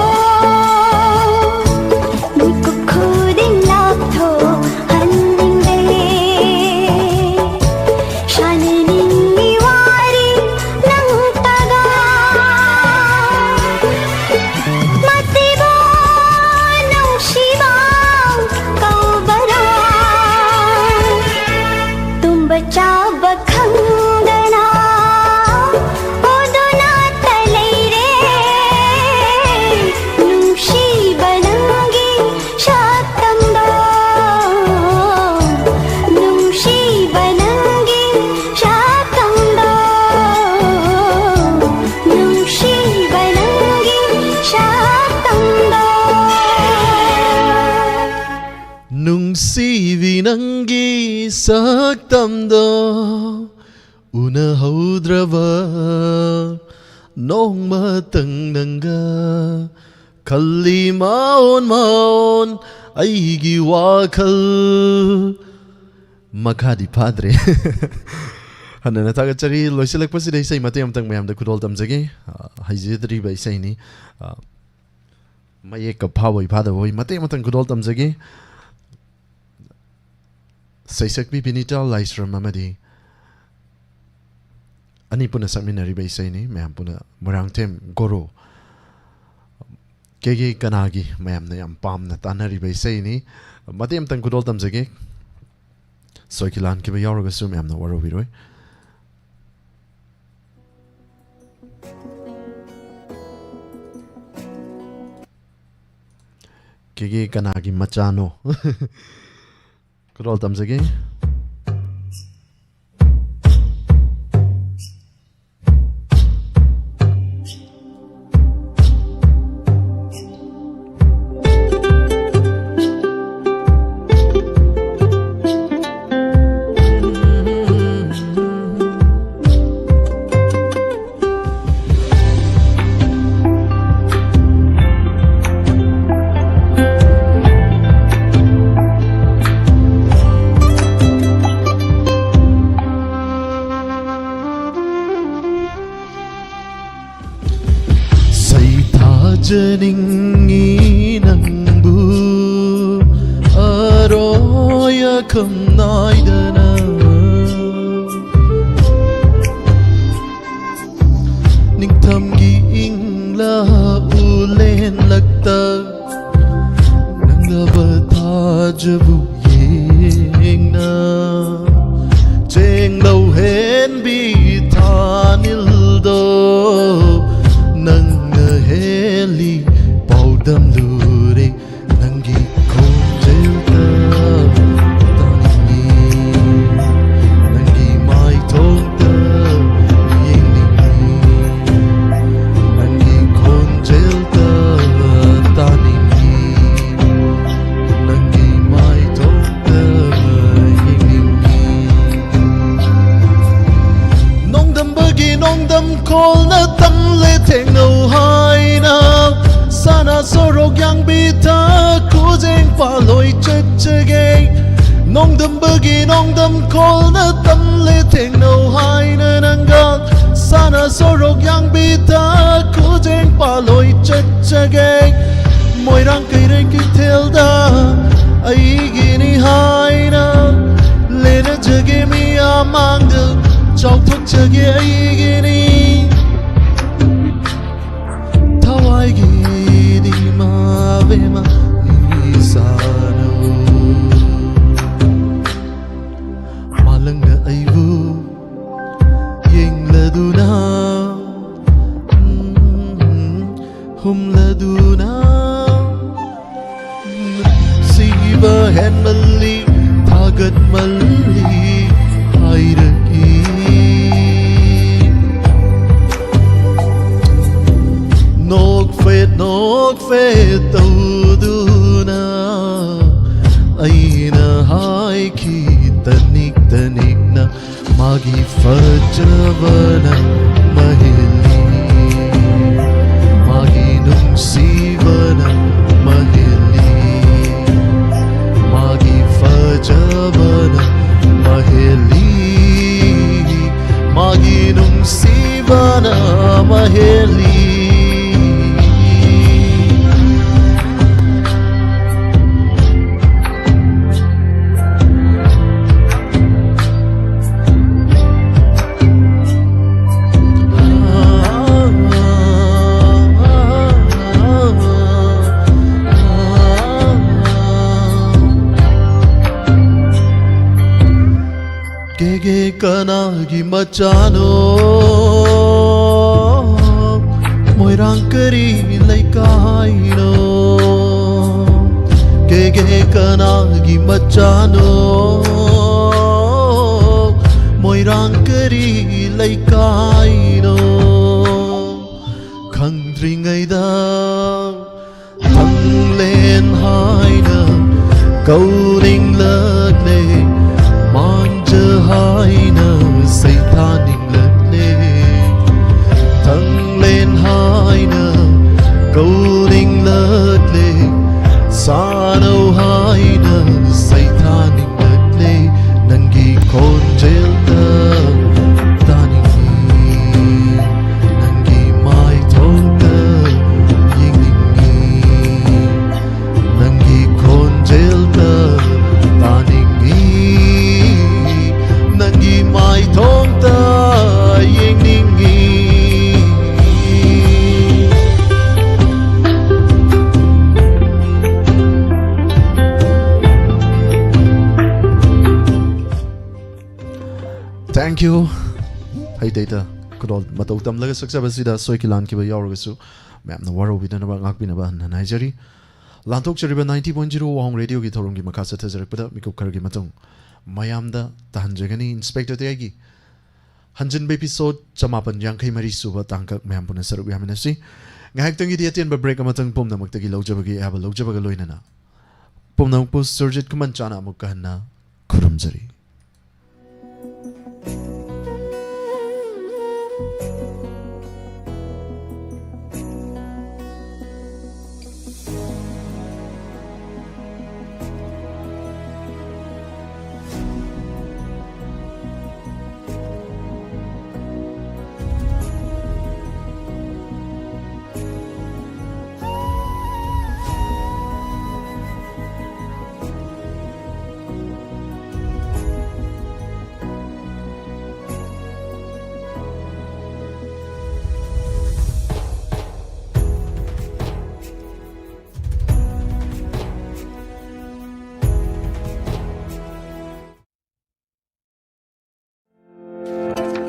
Speaker 7: निको खुदिन लाथो हन्निंगे शानिनिंगी वारी नंतगा मतिबो नुशिबा Cobra तुम बचा बखंगना ओदना तलैरे नुशी बनंगी शातंदो नुशी बनंगी शातंदो नुशी बनंगी शातंदो
Speaker 2: ನುಂಗ್ಸಿವಿ ನಂಗಿ ಸಾಕ್ತಂದೋ ಉನಹೌದ್ರವ ನೋಂಗ್ಮತಂಗ್ ನಂಗ ಖಲ್ಲಿ ಮಾವೋನ್ ಐಗಿ ವಾಖಲ್ ಮಖಾದಿ Padre ಹನ್ನನ ತಾಗಚ್ಚರಿ ಲೋಯ್ಸಲಕ್ಪಸಿದ ಇಸೈ ಮತೆ ಅಮ್ತಂಗ್ ಮಯಾಮ್ದ ಕುದೋಲ್ ತಮ್ಜಗೆ ಹೈಜಿದ್ರಿಬ ಇಸೈನಿ ಮಯೇಕ ಭಾವೈ ಭಾದವೈ ಮತೆ ಅಮ್ತಂಗ್ ಕುದೋಲ್ ತಮ್ಜಗೆ Saisak Binita Laisram Mamadi Ani Puna Saminari Baisani, Mam Puna Marangtem Goro Kegi Kanagi, Mam Nayam Pam Natanari Baisani, Madiam Tankudoltam Zage Soikilan Kibayorgasum Am no Waroviroi. Kegi Kanagi Machano. Good old thumbs again. Janingi nangbu aroya kam naidana ningtamgi ingla ulen lagta nangabata jabu yengna cheng lau hen bi thanildo nang heli Nongdam lure nangi konjelta taningi nangi mai tongta yeningi nangi konjelta taningi nangi mai tongta yeningi Nongdam bagi nongdam kol na tam le theng no hai na sana sorok yang bita kujeng paloi chachage nongdam bagi nongdam kol na tam le theng no hai na nanga sana sorok yang bita kujeng paloi chachage moirang kai reng ki thelda ai gini hai na lena jage mi amang de chau thok jage ai gini thawai gi Vema isano malang na aibu yeng laduna hum laduna siba hen mali thagat mali hairaki Nok fet tawduna Aina hai ki tanik na Magi fajabana mahili Magi nungsibana mahili Magi fajabana mahili Magi nungsibana mahili Gege kanagi machano Moirang kari laikaino Gege kanagi machano Moirang kari laikaino Khangdringaida Thanglen haina Kauring lagne Haina Saitaning lagne Thanglen haina Kauring lagne Sano haina Saitaning lagne Nangi konjelta taningi Nangi mai tongta yingingi Nangi konjelta taningi Nangi mai tongta yingningi Thank you. Hey data. Kudol matau tam laga saksa basida soikilan ki ba yauragasu. Ma'am na waro bidana ba ngak bina ba na Nigeria. Lantok chariba 90.0 Wahong radio ki thorong ki makasa thajarak pada mikuk kar ki matung. Mayamda tahanjagani inspector tegi hanjin episode chamapan yangkai mari suba tangkak mayam puna saruk yaminasi ngahak tangi dia tian ba break amatang pom namak tagi lojabagi aba lojabaga loinana pom namak pus surjit kuman chana amukahna kuramjari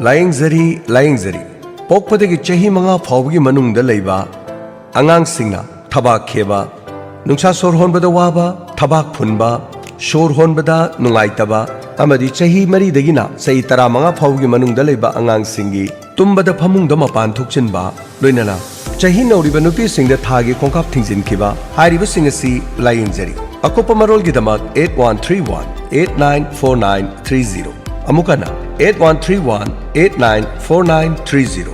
Speaker 9: Laying zari pokpadagi chahi manga phawgi manungda leiba angang singna ꯊꯕꯥꯛ ꯈꯦꯕ ꯅꯨꯡꯁꯥ ꯁꯣꯔ ꯍꯣꯟꯕꯗ ꯋꯥꯕ ꯊꯕꯥꯛ ꯐꯨꯟꯕ ꯁꯣꯔ ꯍꯣꯟꯕꯗ ꯅꯨꯡꯉꯥꯏꯇꯕ ꯑꯃꯗꯤ ꯆꯍꯤ 4ꯗꯒꯤꯅ ꯆꯍꯤ 15 ꯐꯥꯎꯕꯒꯤ ꯃꯅꯨꯡꯗ ꯂꯩꯕ ꯑꯉꯥꯡꯁꯤꯡꯒꯤ ꯇꯨꯝꯕꯗ ꯐꯃꯨꯡꯗ ꯃꯄꯥꯟ ꯊꯣꯛꯆꯤꯟꯕ ꯂꯣꯏꯅꯅ ꯆꯍꯤ ꯅꯧꯔꯤꯕ ꯅꯨꯄꯤꯁꯤꯡꯗ ꯊꯥꯒꯤ ꯈꯣꯡꯀꯥꯞ ꯊꯤꯡꯖꯤꯟꯈꯤꯕ ꯍꯥꯏꯔꯤꯕꯁꯤꯡ ꯑꯁꯤ ꯂꯥꯌꯦꯡꯖꯔꯤ ꯑꯀꯨꯞꯄ ꯃꯔꯣꯜꯒꯤꯗꯃꯛ 8131 894930 ꯑꯃꯨꯛꯀꯅ 8131 894930